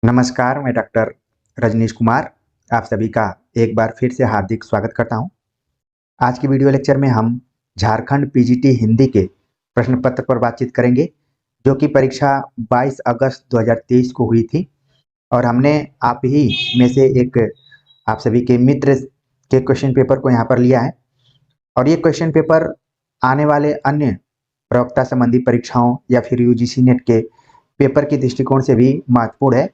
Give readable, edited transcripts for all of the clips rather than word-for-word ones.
नमस्कार, मैं डॉक्टर रजनीश कुमार आप सभी का एक बार फिर से हार्दिक स्वागत करता हूं। आज की वीडियो लेक्चर में हम झारखंड पीजीटी हिंदी के प्रश्न पत्र पर बातचीत करेंगे, जो कि परीक्षा 22 अगस्त 2023 को हुई थी और हमने आप ही में से एक आप सभी के मित्र के क्वेश्चन पेपर को यहाँ पर लिया है। और ये क्वेश्चन पेपर आने वाले अन्य प्रवक्ता संबंधी परीक्षाओं या फिर यूजीसी नेट के पेपर के दृष्टिकोण से भी महत्वपूर्ण है।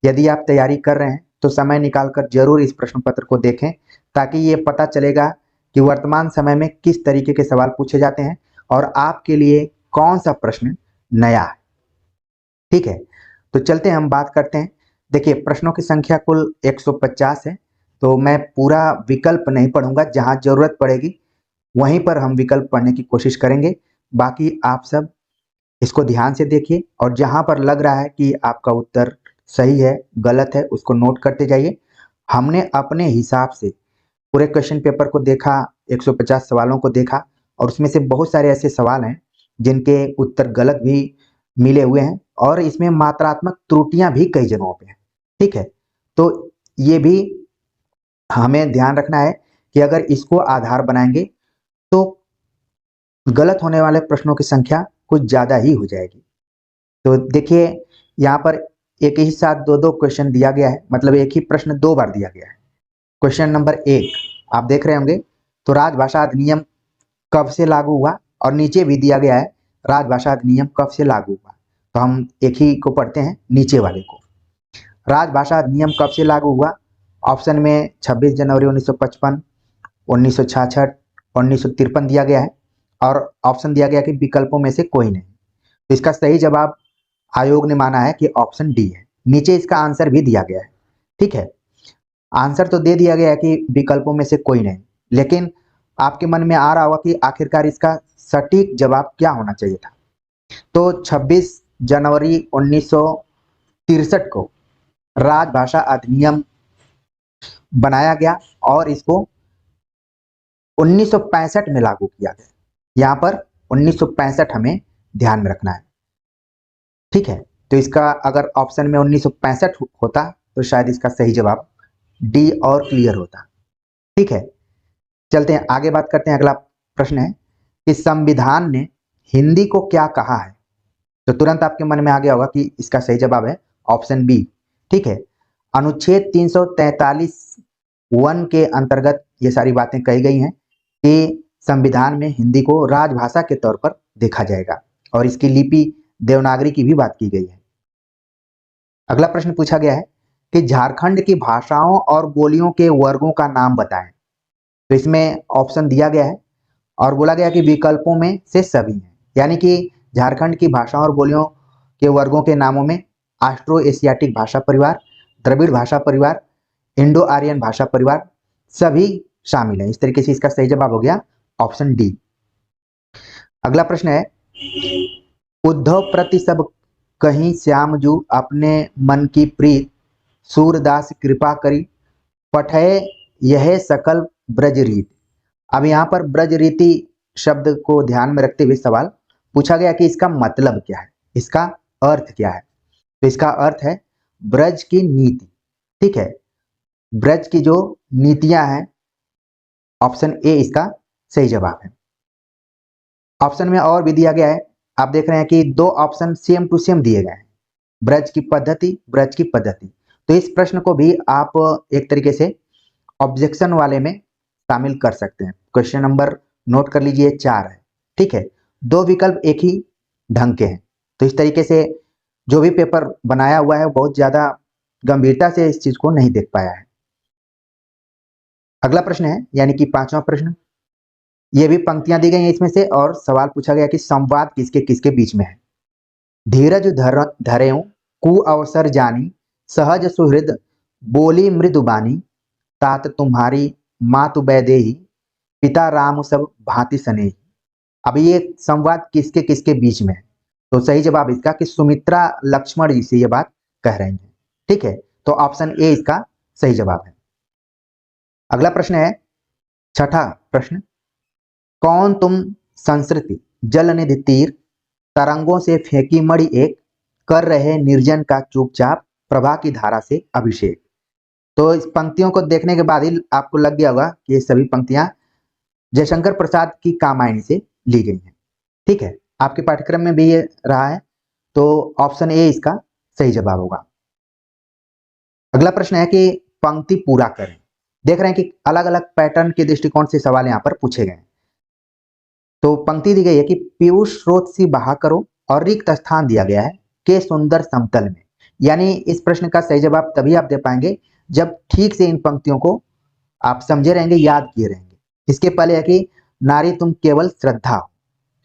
यदि आप तैयारी कर रहे हैं तो समय निकालकर जरूर इस प्रश्न पत्र को देखें, ताकि ये पता चलेगा कि वर्तमान समय में किस तरीके के सवाल पूछे जाते हैं और आपके लिए कौन सा प्रश्न नया है। ठीक है, तो चलते हैं, हम बात करते हैं। देखिए, प्रश्नों की संख्या कुल 150 है, तो मैं पूरा विकल्प नहीं पढ़ूंगा। जहां जरूरत पड़ेगी वहीं पर हम विकल्प पढ़ने की कोशिश करेंगे। बाकी आप सब इसको ध्यान से देखिए और जहां पर लग रहा है कि आपका उत्तर सही है, गलत है, उसको नोट करते जाइए। हमने अपने हिसाब से पूरे क्वेश्चन पेपर को देखा, 150 सवालों को देखा, और उसमें से बहुत सारे ऐसे सवाल हैं जिनके उत्तर गलत भी मिले हुए हैं और इसमें मात्रात्मक त्रुटियां भी कई जगहों पे हैं। ठीक है, तो ये भी हमें ध्यान रखना है कि अगर इसको आधार बनाएंगे तो गलत होने वाले प्रश्नों की संख्या कुछ ज्यादा ही हो जाएगी। तो देखिए, यहाँ पर एक ही साथ दो दो क्वेश्चन दिया गया है, मतलब एक ही प्रश्न दो बार दिया गया है। क्वेश्चन नंबर 1 आप देख रहे होंगे, तो राजभाषा अधिनियम कब से लागू हुआ, और नीचे भी दिया गया है राजभाषा अधिनियम कब से लागू हुआ। तो हम एक ही को पढ़ते हैं, नीचे वाले को। राजभाषा अधिनियम कब से लागू हुआ? ऑप्शन में 26 जनवरी 1955, 1966, 1953 दिया गया है, और ऑप्शन दिया गया कि विकल्पों में से कोई नहीं। तो इसका सही जवाब आयोग ने माना है कि ऑप्शन डी है। नीचे इसका आंसर भी दिया गया है। ठीक है, आंसर तो दे दिया गया है कि विकल्पों में से कोई नहीं, लेकिन आपके मन में आ रहा होगा कि आखिरकार इसका सटीक जवाब क्या होना चाहिए था। तो 26 जनवरी 1963 को राजभाषा अधिनियम बनाया गया और इसको 1965 में लागू किया गया। यहाँ पर 1965 हमें ध्यान में रखना है। ठीक है, तो इसका अगर ऑप्शन में 1965 होता तो शायद इसका सही जवाब डी और क्लियर होता। ठीक है, चलते हैं आगे, बात करते हैं। अगला प्रश्न है कि संविधान ने हिंदी को क्या कहा है? तो तुरंत आपके मन में आ गया होगा कि इसका सही जवाब है ऑप्शन बी। ठीक है, अनुच्छेद 343(1) के अंतर्गत ये सारी बातें कही गई हैं कि संविधान में हिंदी को राजभाषा के तौर पर देखा जाएगा, और इसकी लिपि देवनागरी की भी बात की गई है। अगला प्रश्न पूछा गया है कि झारखंड की भाषाओं और बोलियों के वर्गों का नाम बताएं। तो इसमें ऑप्शन दिया गया है और बोला गया कि विकल्पों में से सभी हैं, यानी कि झारखंड की भाषाओं और बोलियों के वर्गों के नामों में ऑस्ट्रो एशियाटिक भाषा परिवार, द्रविड़ भाषा परिवार, इंडो आर्यन भाषा परिवार सभी शामिल हैं। इस तरीके से इसका सही जवाब हो गया ऑप्शन डी। अगला प्रश्न है, उद्धव प्रति सब कहीं श्याम जू अपने मन की प्रीत सूरदास कृपा करी पठय यह सकल ब्रज रीत। अब यहाँ पर ब्रज रीति शब्द को ध्यान में रखते हुए सवाल पूछा गया कि इसका मतलब क्या है, इसका अर्थ क्या है। तो इसका अर्थ है ब्रज की नीति। ठीक है, ब्रज की जो नीतियां हैं, ऑप्शन ए इसका सही जवाब है। ऑप्शन में और भी दिया गया है, आप देख रहे हैं कि दो ऑप्शन सेम टू सेम दिए गए हैं, ब्रज की पद्धति, ब्रज की पद्धति। तो इस प्रश्न को भी आप एक तरीके से ऑब्जेक्शन वाले में शामिल कर सकते हैं। क्वेश्चन नंबर नोट कर लीजिए 4 है। ठीक है, दो विकल्प एक ही ढंग के हैं, तो इस तरीके से जो भी पेपर बनाया हुआ है बहुत ज्यादा गंभीरता से इस चीज को नहीं देख पाया है। अगला प्रश्न है, यानी कि 5वां प्रश्न। ये भी पंक्तियां दी गई हैं इसमें से, और सवाल पूछा गया कि संवाद किसके किसके बीच में है। धीरज धरेऊं कु अवसर जानी, सहज सुहृद बोली मृदुबानी, तात तुम्हारी मातु बैदेही, पिता राम सब भांति सनेही। अब ये संवाद किसके किसके बीच में है? तो सही जवाब इसका कि सुमित्रा लक्ष्मण जी से ये बात कह रही हैं। ठीक है, तो ऑप्शन ए इसका सही जवाब है। अगला प्रश्न है 6ठा प्रश्न, कौन तुम संस्कृति जलनिधि तीर तरंगों से फेंकी मणि एक, कर रहे निर्जन का चुपचाप प्रभा की धारा से अभिषेक। तो इस पंक्तियों को देखने के बाद ही आपको लग गया होगा कि ये सभी पंक्तियां जयशंकर प्रसाद की कामायनी से ली गई हैं। ठीक है, आपके पाठ्यक्रम में भी ये रहा है, तो ऑप्शन ए इसका सही जवाब होगा। अगला प्रश्न है कि पंक्ति पूरा करें। देख रहे हैं कि अलग अलग पैटर्न के दृष्टिकोण से सवाल यहाँ पर पूछे गए। तो पंक्ति दी गई है कि पीयूष स्रोत सी बहा करो और रिक्त स्थान दिया गया है के सुंदर समतल में। यानी इस प्रश्न का सही जवाब तभी आप दे पाएंगे जब ठीक से इन पंक्तियों को आप समझे रहेंगे, याद किए रहेंगे। इसके पहले है कि नारी तुम केवल श्रद्धा हो,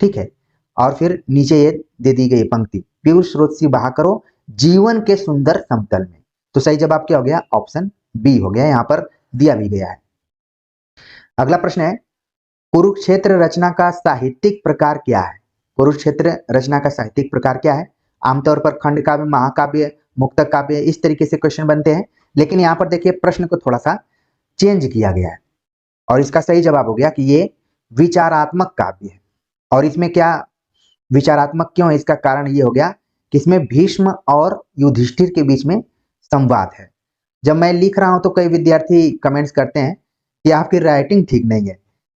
ठीक है, और फिर नीचे ये दे दी गई पंक्ति पीयूष स्रोत सी बहा करो जीवन के सुंदर समतल में। तो सही जवाब क्या हो गया? ऑप्शन बी हो गया, यहाँ पर दिया भी गया है। अगला प्रश्न है कुरुक्षेत्र रचना का साहित्यिक प्रकार क्या है? कुरुक्षेत्र रचना का साहित्यिक प्रकार क्या है? आमतौर पर खंड काव्य, महाकाव्य, मुक्तक काव्य, इस तरीके से क्वेश्चन बनते हैं, लेकिन यहाँ पर देखिए प्रश्न को थोड़ा सा चेंज किया गया है और इसका सही जवाब हो गया कि ये विचारात्मक काव्य है। और इसमें क्या विचारात्मक क्यों है? इसका कारण ये हो गया कि इसमें भीष्म और युधिष्ठिर के बीच में संवाद है। जब मैं लिख रहा हूं तो कई विद्यार्थी कमेंट्स करते हैं कि आपकी राइटिंग ठीक नहीं है,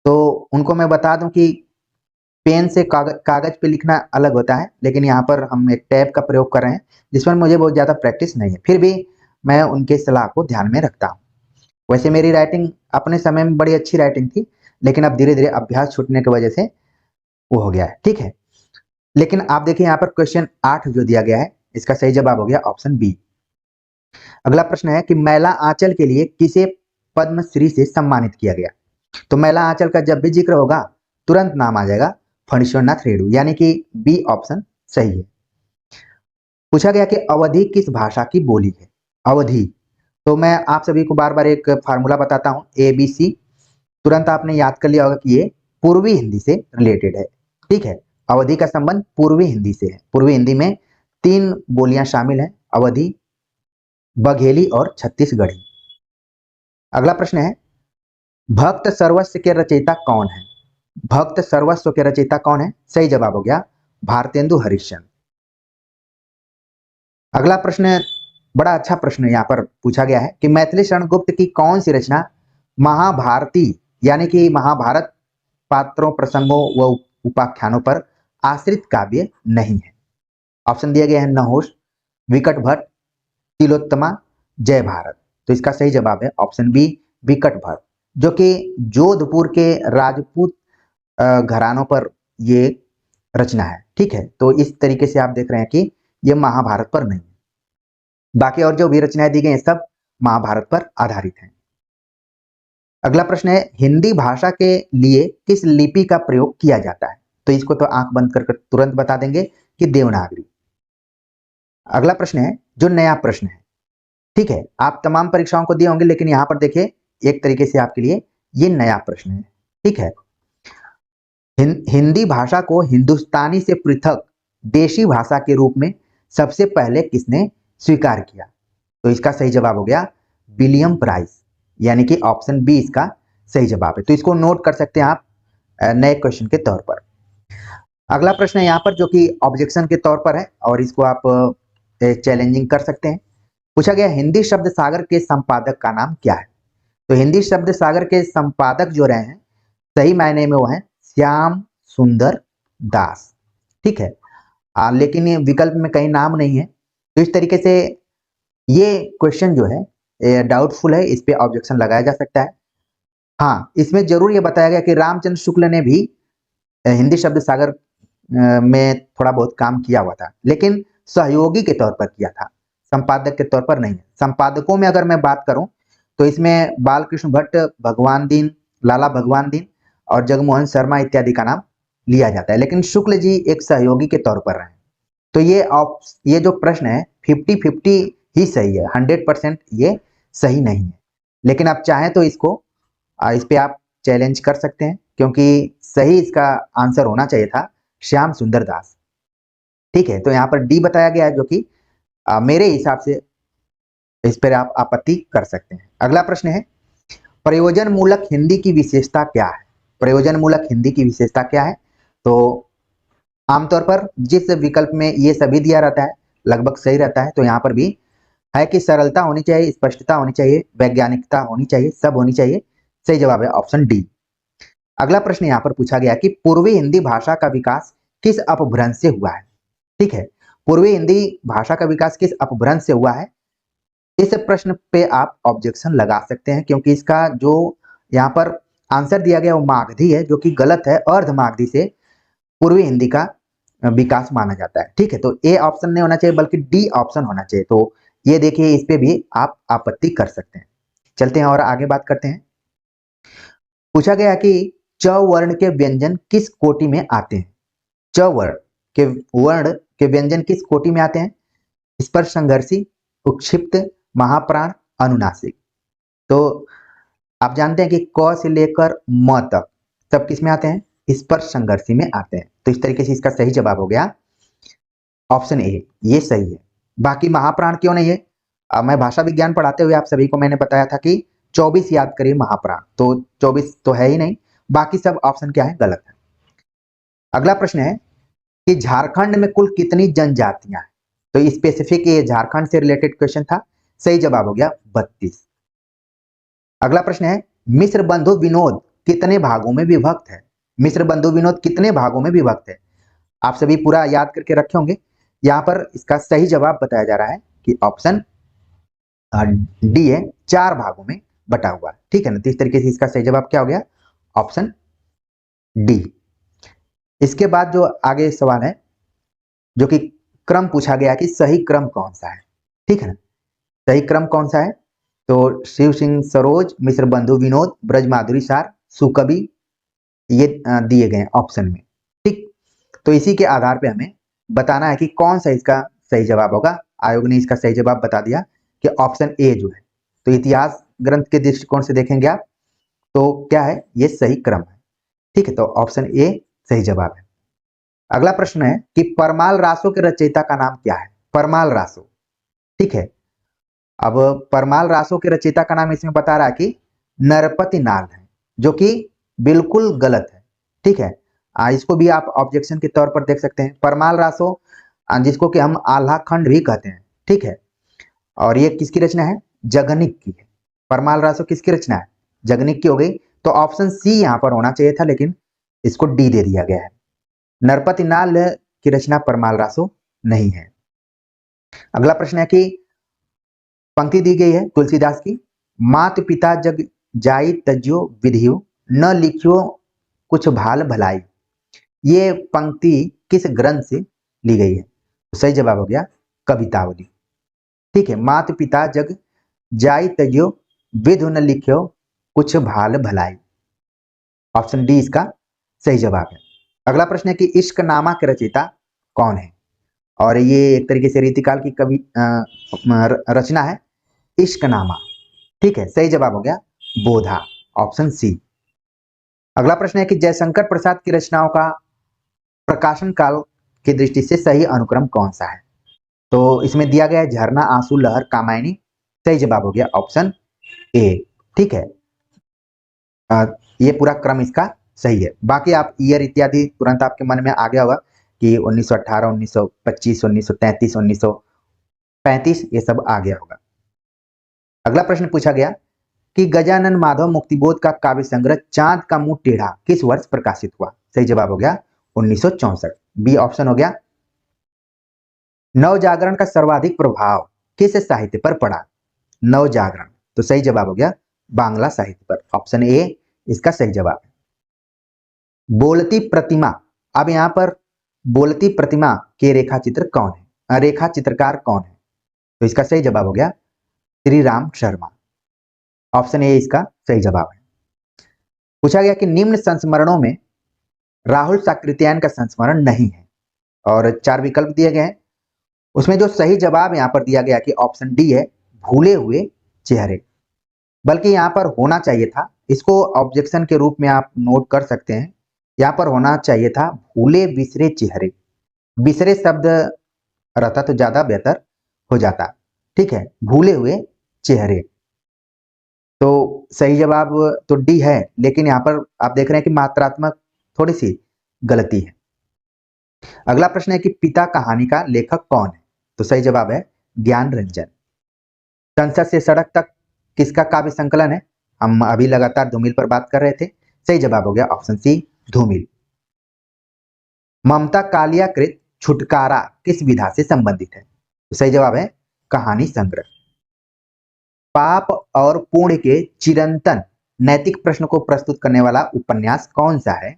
तो उनको मैं बता दूं कि पेन से कागज पे लिखना अलग होता है, लेकिन यहाँ पर हम एक टैब का प्रयोग कर रहे हैं जिसमें मुझे बहुत ज़्यादा प्रैक्टिस नहीं है, फिर भी मैं उनके सलाह को ध्यान में रखता हूँ। वैसे मेरी राइटिंग अपने समय में बड़ी अच्छी राइटिंग थी, लेकिन अब धीरे धीरे अभ्यास छूटने की वजह से वो हो गया है। ठीक है, लेकिन आप देखिए यहाँ पर क्वेश्चन 8 जो दिया गया है, इसका सही जवाब हो गया ऑप्शन बी। अगला प्रश्न है कि मैला आंचल के लिए किसे पद्मश्री से सम्मानित किया गया? तो मैला आंचल का जब भी जिक्र होगा तुरंत नाम आ जाएगा फणीश्वरनाथ रेणु, यानी कि बी ऑप्शन सही है। पूछा गया कि अवधि किस भाषा की बोली है? अवधि, तो मैं आप सभी को बार बार एक फार्मूला बताता हूं, ABC, तुरंत आपने याद कर लिया होगा कि ये पूर्वी हिंदी से रिलेटेड है। ठीक है, अवधि का संबंध पूर्वी हिंदी से है। पूर्वी हिंदी में 3 बोलियां शामिल हैं, अवधि, बघेली और छत्तीसगढ़ी। अगला प्रश्न है भक्त सर्वस्व के रचयिता कौन है? भक्त सर्वस्व के रचयिता कौन है? सही जवाब हो गया भारतेंदु हरिश्चंद्र। अगला प्रश्न बड़ा अच्छा प्रश्न यहाँ पर पूछा गया है कि मैथिली शरण गुप्त की कौन सी रचना महाभारती यानी कि महाभारत पात्रों, प्रसंगों व उपाख्यानों पर आश्रित काव्य नहीं है? ऑप्शन दिया गया है नहुष, विकट भट्ट, तिलोत्तमा, जय भारत। तो इसका सही जवाब है ऑप्शन बी विकट भट्ट, जो कि जोधपुर के राजपूत घरानों पर ये रचना है। ठीक है, तो इस तरीके से आप देख रहे हैं कि ये महाभारत पर नहीं है, बाकी और जो भी रचनाएं दी गई हैं सब महाभारत पर आधारित हैं। अगला प्रश्न है हिंदी भाषा के लिए किस लिपि का प्रयोग किया जाता है? तो इसको तो आंख बंद कर तुरंत बता देंगे कि देवनागरी। अगला प्रश्न है जो नया प्रश्न है, ठीक है, आप तमाम परीक्षाओं को दिए होंगे, लेकिन यहाँ पर देखिए एक तरीके से आपके लिए ये नया प्रश्न है। ठीक है, हिंदी भाषा को हिंदुस्तानी से पृथक देशी भाषा के रूप में सबसे पहले किसने स्वीकार किया? तो इसका सही जवाब हो गया विलियम प्राइस, यानी कि ऑप्शन बी इसका सही जवाब है। तो इसको नोट कर सकते हैं आप नए क्वेश्चन के तौर पर। अगला प्रश्न है यहाँ पर जो कि ऑब्जेक्शन के तौर पर है और इसको आप चैलेंजिंग कर सकते हैं। पूछा गया हिंदी शब्द सागर के संपादक का नाम क्या है? तो हिंदी शब्द सागर के संपादक जो रहे हैं सही मायने में वो है श्याम सुंदर दास। ठीक है, लेकिन ये विकल्प में कहीं नाम नहीं है, तो इस तरीके से ये क्वेश्चन जो है डाउटफुल है, इस पे ऑब्जेक्शन लगाया जा सकता है। हाँ, इसमें जरूर ये बताया गया कि रामचंद्र शुक्ल ने भी हिंदी शब्द सागर में थोड़ा बहुत काम किया हुआ था, लेकिन सहयोगी के तौर पर किया था, संपादक के तौर पर नहीं। संपादकों में अगर मैं बात करूं तो इसमें बालकृष्ण भट्ट, भगवान दीन, लाला भगवान दीन और जगमोहन शर्मा इत्यादि का नाम लिया जाता है, लेकिन शुक्ल जी एक सहयोगी के तौर पर रहे। तो ये जो प्रश्न है 50-50 ही सही है, 100% ये सही नहीं है, लेकिन आप चाहें तो इस पे आप चैलेंज कर सकते हैं, क्योंकि सही इसका आंसर होना चाहिए था श्याम सुंदर दास। ठीक है, तो यहाँ पर डी बताया गया है, जो कि मेरे हिसाब से इस पर आप आपत्ति कर सकते हैं। अगला प्रश्न है प्रयोजन मूलक हिंदी की विशेषता क्या है? प्रयोजन मूलक हिंदी की विशेषता क्या है? तो आमतौर पर जिस विकल्प में ये सभी दिया रहता है लगभग सही रहता है, तो यहाँ पर भी है कि सरलता होनी चाहिए, स्पष्टता होनी चाहिए, वैज्ञानिकता होनी चाहिए, सब होनी चाहिए। सही जवाब है ऑप्शन डी। अगला प्रश्न यहाँ पर पूछा गया कि पूर्वी हिंदी भाषा का विकास किस अपभ्रंश से हुआ है। ठीक है, पूर्वी हिंदी भाषा का विकास किस अपभ्रंश से हुआ है। इस प्रश्न पे आप ऑब्जेक्शन लगा सकते हैं, क्योंकि इसका जो यहाँ पर आंसर दिया गया वो मागधी है, जो कि गलत है। अर्ध मागधी से पूर्वी हिंदी का विकास माना जाता है। ठीक है, तो ए ऑप्शन नहीं होना चाहिए, बल्कि डी ऑप्शन होना चाहिए। तो ये देखिए, इस पे भी आप आपत्ति कर सकते हैं। चलते हैं और आगे बात करते हैं। पूछा गया कि च वर्ण के व्यंजन किस कोटि में आते हैं। च वर्ण के व्यंजन किस कोटि में आते हैं। स्पर्श संघर्षी, उक्षिप्त, महाप्राण, अनुनासिक। तो आप जानते हैं कि क से लेकर म तक सब किस में आते हैं, स्पर्श संघर्षी में आते हैं। तो इस तरीके से इसका सही जवाब हो गया ऑप्शन ए, ये सही है। बाकी महाप्राण क्यों नहीं है। मैं भाषा विज्ञान पढ़ाते हुए आप सभी को मैंने बताया था कि 24 याद करिए महाप्राण, तो 24 तो है ही नहीं। बाकी सब ऑप्शन क्या है, गलत है। अगला प्रश्न है कि झारखंड में कुल कितनी जनजातियां हैं। तो स्पेसिफिक ये झारखंड से रिलेटेड क्वेश्चन था। सही जवाब हो गया 32। अगला प्रश्न है मिश्र बंधु विनोद कितने भागों में विभक्त है। मिश्र बंधु विनोद कितने भागों में विभक्त है। आप सभी पूरा याद करके रखे होंगे। यहाँ पर इसका सही जवाब बताया जा रहा है कि ऑप्शन डी है, 4 भागों में बटा हुआ है। ठीक है ना, तो इस तरीके से इसका सही जवाब क्या हो गया, ऑप्शन डी। इसके बाद जो आगे सवाल है, जो कि क्रम पूछा गया कि सही क्रम कौन सा है। ठीक है ना, सही क्रम कौन सा है। तो शिव सिंह सरोज, मिश्र बंधु विनोद, ब्रज माधुरी सार, सुकवि, ये दिए गए ऑप्शन में। ठीक, तो इसी के आधार पे हमें बताना है कि कौन सा इसका सही जवाब होगा। आयोग ने इसका सही जवाब बता दिया कि ऑप्शन ए जो है। तो इतिहास ग्रंथ के दृष्टिकोण से देखेंगे आप, तो क्या है, ये सही क्रम है। ठीक है, तो ऑप्शन ए सही जवाब है। अगला प्रश्न है कि परमाल रासो के रचयिता का नाम क्या है। परमाल रासो, ठीक है। अब परमाल रासो के रचयिता का नाम इसमें बता रहा है कि नरपति नाल है, जो कि बिल्कुल गलत है। ठीक है, इसको भी आप ऑब्जेक्शन के तौर पर देख सकते हैं। परमाल रासो, जिसको कि हम आल्हा खंड भी कहते हैं। ठीक है, और ये किसकी रचना है, जगनिक की है। परमाल रासो किसकी रचना है, जगनिक की हो गई। तो ऑप्शन सी यहां पर होना चाहिए था, लेकिन इसको डी दे दिया गया है। नरपति नाल की रचना परमाल रासो नहीं है। अगला प्रश्न है कि पंक्ति दी गई है तुलसीदास की, मात पिता जग जाई तज्यो विधियो, न लिखियो कुछ भाल भलाई। ये पंक्ति किस ग्रंथ से ली गई है। तो सही जवाब हो गया कवितावली। ठीक है, मात पिता जग जाई तज्यो विधु न लिखियो कुछ भाल भलाई। ऑप्शन डी इसका सही जवाब है। अगला प्रश्न है कि इश्क नामा के रचयिता कौन है। और ये एक तरीके से रीतिकाल की कवि रचना है, इश्कनामा। ठीक है, सही जवाब हो गया बोधा, ऑप्शन सी। अगला प्रश्न है कि जयशंकर प्रसाद की रचनाओं का प्रकाशन काल की दृष्टि से सही अनुक्रम कौन सा है। तो इसमें दिया गया है झरना, आंसू, लहर, कामायनी। सही जवाब हो गया ऑप्शन ए। ठीक है, ये पूरा क्रम इसका सही है। बाकी आप ईयर इत्यादि तुरंत आपके मन में आ गया होगा कि 1918, 1925, 1933, 1935, ये सब आ गया होगा। अगला प्रश्न पूछा गया कि गजानन माधव मुक्तिबोध का काव्य संग्रह चांद का मुंह टेढ़ा किस वर्ष प्रकाशित हुआ। सही जवाब हो गया 1964, बी ऑप्शन हो गया। नव जागरण का सर्वाधिक प्रभाव किस साहित्य पर पड़ा। नव जागरण, तो सही जवाब हो गया बांग्ला साहित्य पर, ऑप्शन ए इसका सही जवाब है। बोलती प्रतिमा, अब यहां पर बोलती प्रतिमा के रेखा चित्र कौन है, रेखा चित्रकार कौन है। तो इसका सही जवाब हो गया श्री राम शर्मा, ऑप्शन ए इसका सही जवाब है। पूछा गया कि निम्न संस्मरणों में राहुल साकृत्यायन का संस्मरण नहीं है, और 4 विकल्प दिए गए हैं। उसमें जो सही जवाब यहां पर दिया गया कि ऑप्शन डी है, भूले हुए चेहरे। बल्कि यहां पर होना चाहिए था, इसको ऑब्जेक्शन के रूप में आप नोट कर सकते हैं। यहां पर होना चाहिए था भूले बिसरे चेहरे। बिसरे शब्द रहता तो ज्यादा बेहतर हो जाता। ठीक है, भूले हुए चेहरे। तो सही जवाब तो डी है, लेकिन यहां पर आप देख रहे हैं कि मात्रात्मक थोड़ी सी गलती है। अगला प्रश्न है कि पिता कहानी का लेखक कौन है। तो सही जवाब है ज्ञान रंजन। संसद से सड़क तक किसका काव्य संकलन है? हम अभी लगातार धूमिल पर बात कर रहे थे। सही जवाब हो गया ऑप्शन सी, धूमिल। ममता कालियाकृत छुटकारा किस विधा से संबंधित है? तो सही जवाब है कहानी संग्रह। पाप और पुण्य के चिरंतन नैतिक प्रश्न को प्रस्तुत करने वाला उपन्यास कौन सा है?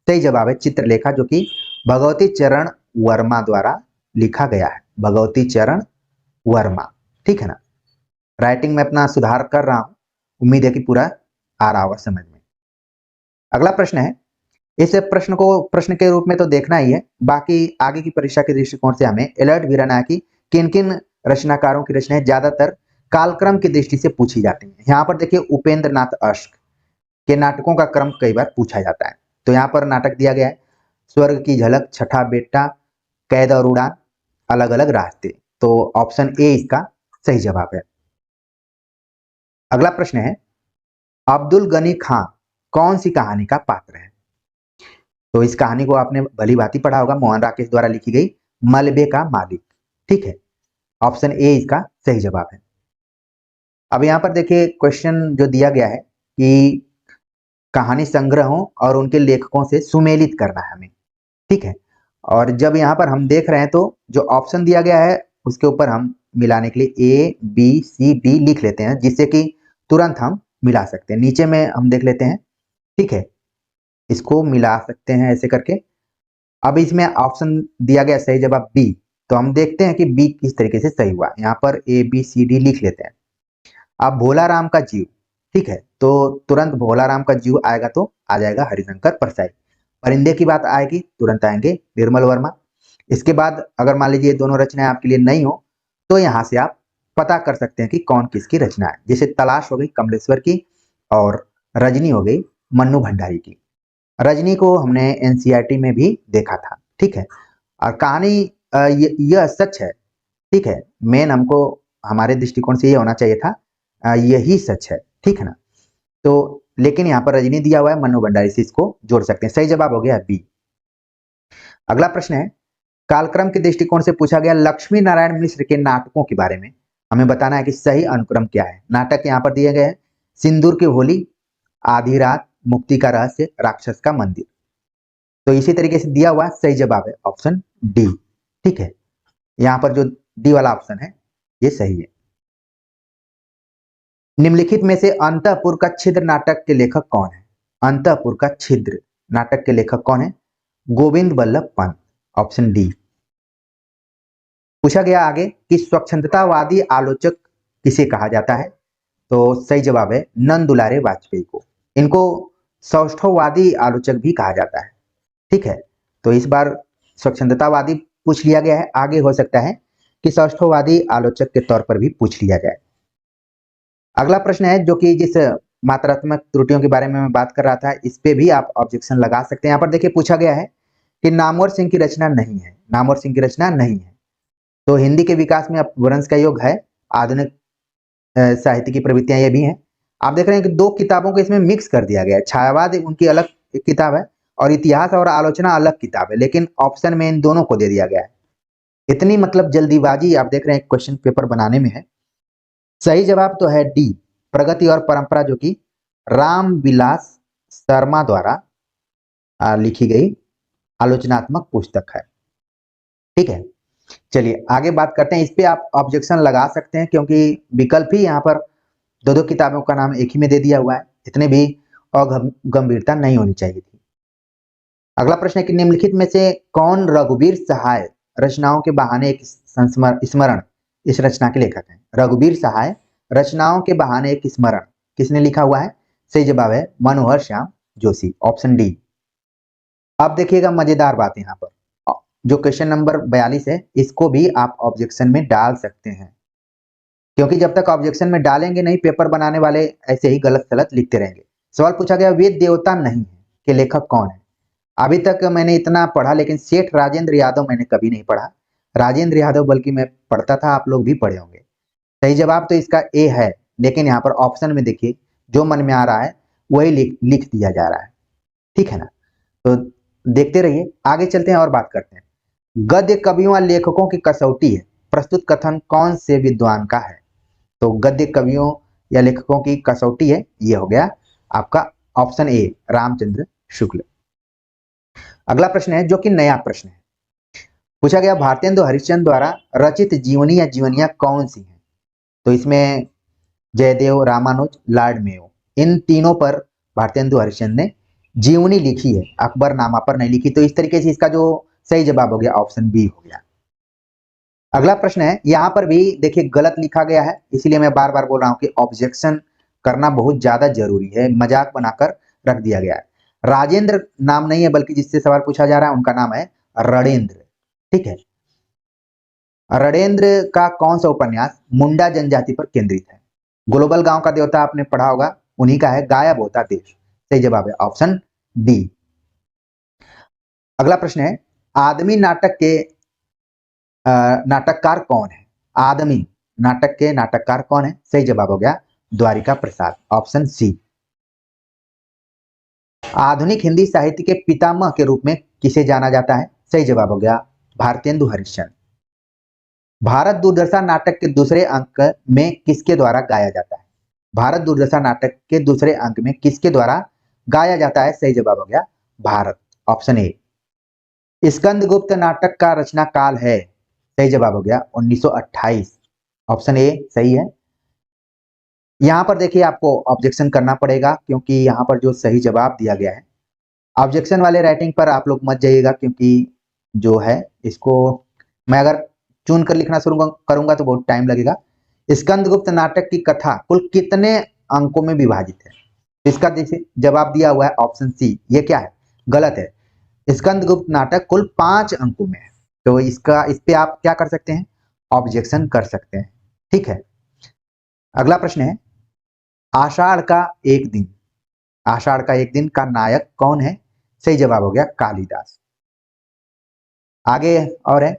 सही जवाब है चित्रलेखा, जो कि भगवती चरण वर्मा द्वारा लिखा गया है। भगवती चरण वर्मा, ठीक है ना। राइटिंग में अपना सुधार कर रहा हूं, उम्मीद है कि पूरा आ रहा होगा समझ में। अगला प्रश्न है, इस प्रश्न को प्रश्न के रूप में तो देखना ही है, बाकी आगे की परीक्षा के दृष्टिकोण से हमें अलर्ट भी रहना है कि किन किन रचनाकारों की रचनाएं ज्यादातर कालक्रम की दृष्टि से पूछी जाती हैं। यहाँ पर देखिए उपेंद्र नाथ अश्क के नाटकों का क्रम कई बार पूछा जाता है। तो यहाँ पर नाटक दिया गया है स्वर्ग की झलक, छठा बेटा, कैद और उड़ान, अलग अलग रास्ते। तो ऑप्शन ए इसका सही जवाब है। अगला प्रश्न है, अब्दुल गनी खां कौन सी कहानी का पात्र है? तो इस कहानी को आपने भली भांति पढ़ा होगा, मोहन राकेश द्वारा लिखी गई मलबे का मालिक, ठीक है। ऑप्शन ए इसका सही जवाब है। अब यहाँ पर देखिए क्वेश्चन जो दिया गया है कि कहानी संग्रहों और उनके लेखकों से सुमेलित करना है हमें, ठीक है। और जब यहाँ पर हम देख रहे हैं तो जो ऑप्शन दिया गया है उसके ऊपर हम मिलाने के लिए ए बी सी डी लिख लेते हैं, जिससे कि तुरंत हम मिला सकते हैं। नीचे में हम देख लेते हैं, ठीक है, इसको मिला सकते हैं ऐसे करके। अब इसमें ऑप्शन दिया गया सही जवाब बी, तो हम देखते हैं कि बी किस तरीके से सही हुआ। यहाँ पर ए बी सी डी लिख लेते हैं। अब भोला राम का जीव, ठीक है, तो तुरंत भोला राम का जीव आएगा तो आ जाएगा हरिशंकर परसाई। परिंदे की बात आएगी तुरंत आएंगे निर्मल वर्मा। इसके बाद अगर मान लीजिए दोनों रचनाएं आपके लिए नहीं हो तो यहाँ से आप पता कर सकते हैं कि कौन किसकी रचना है। जैसे तलाश हो गई कमलेश्वर की और रजनी हो गई मन्नू भंडारी की। रजनी को हमने एनसीईआरटी में भी देखा था, ठीक है। और कहानी यह सच है, ठीक है। मेन हमको हमारे दृष्टिकोण से ये होना चाहिए था यही सच है, ठीक है ना। तो लेकिन यहाँ पर रजनी दिया हुआ है, मन्नू भंडारी से इसको जोड़ सकते हैं। सही जवाब हो गया बी। अगला प्रश्न है, कालक्रम के दृष्टिकोण से पूछा गया लक्ष्मी नारायण मिश्र के नाटकों के बारे में हमें बताना है कि सही अनुक्रम क्या है। नाटक यहाँ पर दिए गए हैं सिंदूर की होली, आधी रात, मुक्ति का रहस्य, राक्षस का मंदिर। तो इसी तरीके से दिया हुआ सही जवाब है ऑप्शन डी, ठीक है। यहाँ पर जो डी वाला ऑप्शन है ये सही है। निम्नलिखित में से अंतःपुर का छिद्र नाटक के लेखक कौन है? अंतःपुर का छिद्र नाटक के लेखक कौन है? Govind Vallabh Pant, option D. पूछा गया आगे कि स्वच्छंदतावादी आलोचक किसे कहा जाता है? तो सही जवाब है नंद दुलारे वाजपेयी को। इनको सौष्ठववादी आलोचक भी कहा जाता है, ठीक है। तो इस बार स्वच्छंदतावादी पूछ लिया गया है, आगे हो सकता है कि सौष्ठववादी आलोचक के तौर पर भी पूछ लिया जाए। अगला प्रश्न है जो कि जिस मात्रात्मक त्रुटियों के बारे में मैं बात कर रहा था, इस पे भी आप ऑब्जेक्शन लगा सकते हैं। यहाँ पर देखिए पूछा गया है कि नामवर सिंह की रचना नहीं है, नामवर सिंह की रचना नहीं है। तो हिंदी के विकास में अपभ्रंश का योग है, आधुनिक साहित्य की प्रवृत्तियां ये भी हैं। आप देख रहे हैं कि दो किताबों को इसमें मिक्स कर दिया गया है। छायावाद उनकी अलग एक किताब है और इतिहास और आलोचना अलग किताब है, लेकिन ऑप्शन में इन दोनों को दे दिया गया है। इतनी मतलब जल्दीबाजी आप देख रहे हैं क्वेश्चन पेपर बनाने में है। सही जवाब तो है डी, प्रगति और परंपरा, जो कि राम विलास शर्मा द्वारा लिखी गई आलोचनात्मक पुस्तक है, ठीक है। चलिए आगे बात करते हैं। इस पे आप ऑब्जेक्शन लगा सकते हैं क्योंकि विकल्प ही यहाँ पर दो दो किताबों का नाम एक ही में दे दिया हुआ है, इतने भी अगंभीरता नहीं होनी चाहिए थी। अगला प्रश्न है कि निम्नलिखित में से कौन रघुवीर सहाय रचनाओं के बहाने एक स्मरण इस रचना के लेखक हैं? रघुवीर सहाय रचनाओं के बहाने एक स्मरण किसने लिखा हुआ है? सही जवाब है मनोहर श्याम जोशी, ऑप्शन डी। अब देखिएगा मजेदार बात यहाँ पर, जो क्वेश्चन नंबर 42 है इसको भी आप ऑब्जेक्शन में डाल सकते हैं, क्योंकि जब तक ऑब्जेक्शन में डालेंगे नहीं पेपर बनाने वाले ऐसे ही गलत सलत लिखते रहेंगे। सवाल पूछा गया वेद देवता नहीं है के लेखक कौन है? अभी तक मैंने इतना पढ़ा, लेकिन सेठ राजेंद्र यादव मैंने कभी नहीं पढ़ा। राजेंद्र यादव बल्कि मैं पढ़ता था, आप लोग भी पढ़े होंगे। सही जवाब तो इसका ए है, लेकिन यहाँ पर ऑप्शन में देखिए जो मन में आ रहा है वही लिख दिया जा रहा है, ठीक है ना। तो देखते रहिए, आगे चलते हैं और बात करते हैं। गद्य कवियों व लेखकों की कसौटी है, प्रस्तुत कथन कौन से विद्वान का है? तो गद्य कवियों या लेखकों की कसौटी है, ये हो गया आपका ऑप्शन ए रामचंद्र शुक्ल। अगला प्रश्न है जो कि नया प्रश्न है, पूछा गया भारतेंदु हरिश्चंद्र द्वारा रचित जीवनी या जीवनियां कौन सी हैं। तो इसमें जयदेव, रामानुज, लॉर्ड मेयो, इन तीनों पर भारतेंदु हरिश्चंद्र ने जीवनी लिखी है, अकबरनामा पर नहीं लिखी। तो इस तरीके से इसका जो सही जवाब हो गया ऑप्शन बी हो गया। अगला प्रश्न है, यहां पर भी देखिए गलत लिखा गया है, इसीलिए मैं बार बार बोल रहा हूं कि ऑब्जेक्शन करना बहुत ज्यादा जरूरी है, मजाक बनाकर रख दिया गया है। राजेंद्र नाम नहीं है, बल्कि जिससे सवाल पूछा जा रहा है उनका नाम है रणेंद्र। ठीक है, रणेंद्र का कौन सा उपन्यास मुंडा जनजाति पर केंद्रित है। ग्लोबल गांव का देवता आपने पढ़ा होगा, उन्हीं का है गायब होता देश। सही जवाब है ऑप्शन डी। अगला प्रश्न है, आदमी नाटक के नाटककार कौन है। आदमी नाटक के नाटककार कौन है। सही जवाब हो गया द्वारिका प्रसाद, ऑप्शन सी। आधुनिक हिंदी साहित्य के पितामह के रूप में किसे जाना जाता है। सही जवाब हो गया भारतेंदु हरिश्चंद्र। भारत दुर्दशा नाटक के दूसरे अंक में किसके द्वारा गाया जाता है। भारत दुर्दशा नाटक के दूसरे अंक में किसके द्वारा गाया जाता है। सही जवाब हो गया भारत, ऑप्शन ए। स्कंदगुप्त नाटक का रचना काल है। सही जवाब हो गया 1928, ऑप्शन ए सही है। यहां पर देखिए आपको ऑब्जेक्शन करना पड़ेगा, क्योंकि यहां पर जो सही जवाब दिया गया है, ऑब्जेक्शन वाले राइटिंग पर आप लोग मत जाइएगा, क्योंकि जो है इसको मैं अगर चुन कर लिखना शुरू करूंगा तो बहुत टाइम लगेगा। स्कंदगुप्त नाटक की कथा कुल कितने अंकों में विभाजित है। इसका देखिए जवाब दिया हुआ है ऑप्शन सी, ये क्या है, गलत है। स्कंदगुप्त नाटक कुल 5 अंकों में है। तो इस पे आप क्या कर सकते हैं, ऑब्जेक्शन कर सकते हैं। ठीक है, अगला प्रश्न है, आषाढ़ का एक दिन, आषाढ़ का एक दिन का नायक कौन है। सही जवाब हो गया कालिदास। आगे और है,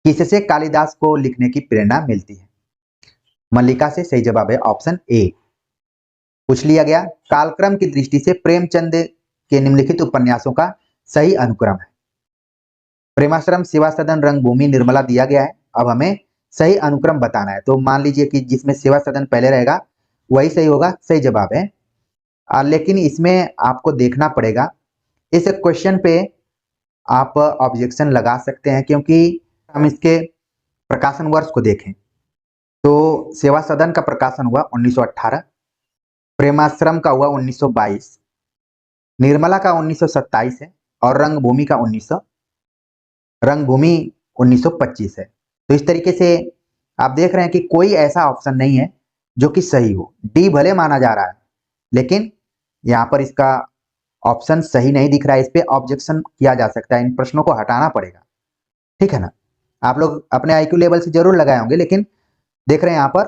किससे कालिदास को लिखने की प्रेरणा मिलती है। मल्लिका से। सही जवाब है ऑप्शन ए। पूछ लिया गया, कालक्रम की दृष्टि से प्रेमचंद के निम्नलिखित उपन्यासों का सही अनुक्रम है। प्रेमाश्रम, सेवा सदन, रंगभूमि, निर्मला दिया गया है। अब हमें सही अनुक्रम बताना है। तो मान लीजिए कि जिसमें सेवा सदन पहले रहेगा वही सही होगा। सही जवाब है। लेकिन इसमें आपको देखना पड़ेगा, इस क्वेश्चन पे आप ऑब्जेक्शन लगा सकते हैं, क्योंकि हम इसके प्रकाशन वर्ष को देखें तो सेवा सदन का प्रकाशन हुआ 1918, प्रेमाश्रम का हुआ 1922, निर्मला का 1927 है, और रंगभूमि का 1925 है। तो इस तरीके से आप देख रहे हैं कि कोई ऐसा ऑप्शन नहीं है जो कि सही हो। डी भले माना जा रहा है, लेकिन यहाँ पर इसका ऑप्शन सही नहीं दिख रहा है। इस पे ऑब्जेक्शन किया जा सकता है, इन प्रश्नों को हटाना पड़ेगा। ठीक है ना, आप लोग अपने आईक्यू लेवल से जरूर लगाए होंगे, लेकिन देख रहे हैं यहाँ पर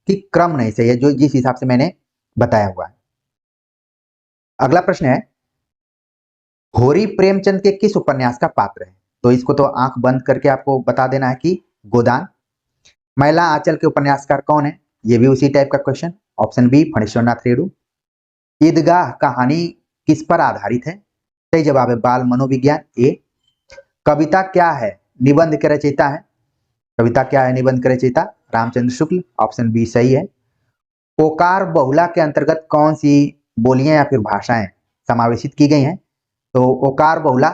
कि क्रम नहीं सही है, जो जिस हिसाब से मैंने बताया हुआ है। अगला प्रश्न है, होरी प्रेमचंद के किस उपन्यास का पात्र है। तो इसको तो आंख बंद करके आपको बता देना है कि गोदान। महिला आंचल के उपन्यासकार कौन है, ये भी उसी टाइप का question, option B Phanishwarnath Renu. Idgah कहानी किस पर आधारित है। सही जवाब है बाल मनोविज्ञान, ए। कविता क्या है, निबंध के रचयिता है। कविता क्या है, निबंध के रचयिता रामचंद्र शुक्ल, ऑप्शन बी सही है। ओकार बहुला के अंतर्गत कौन सी बोलियां या फिर भाषाएं समावेशित की गई हैं। तो ओकार बहुला,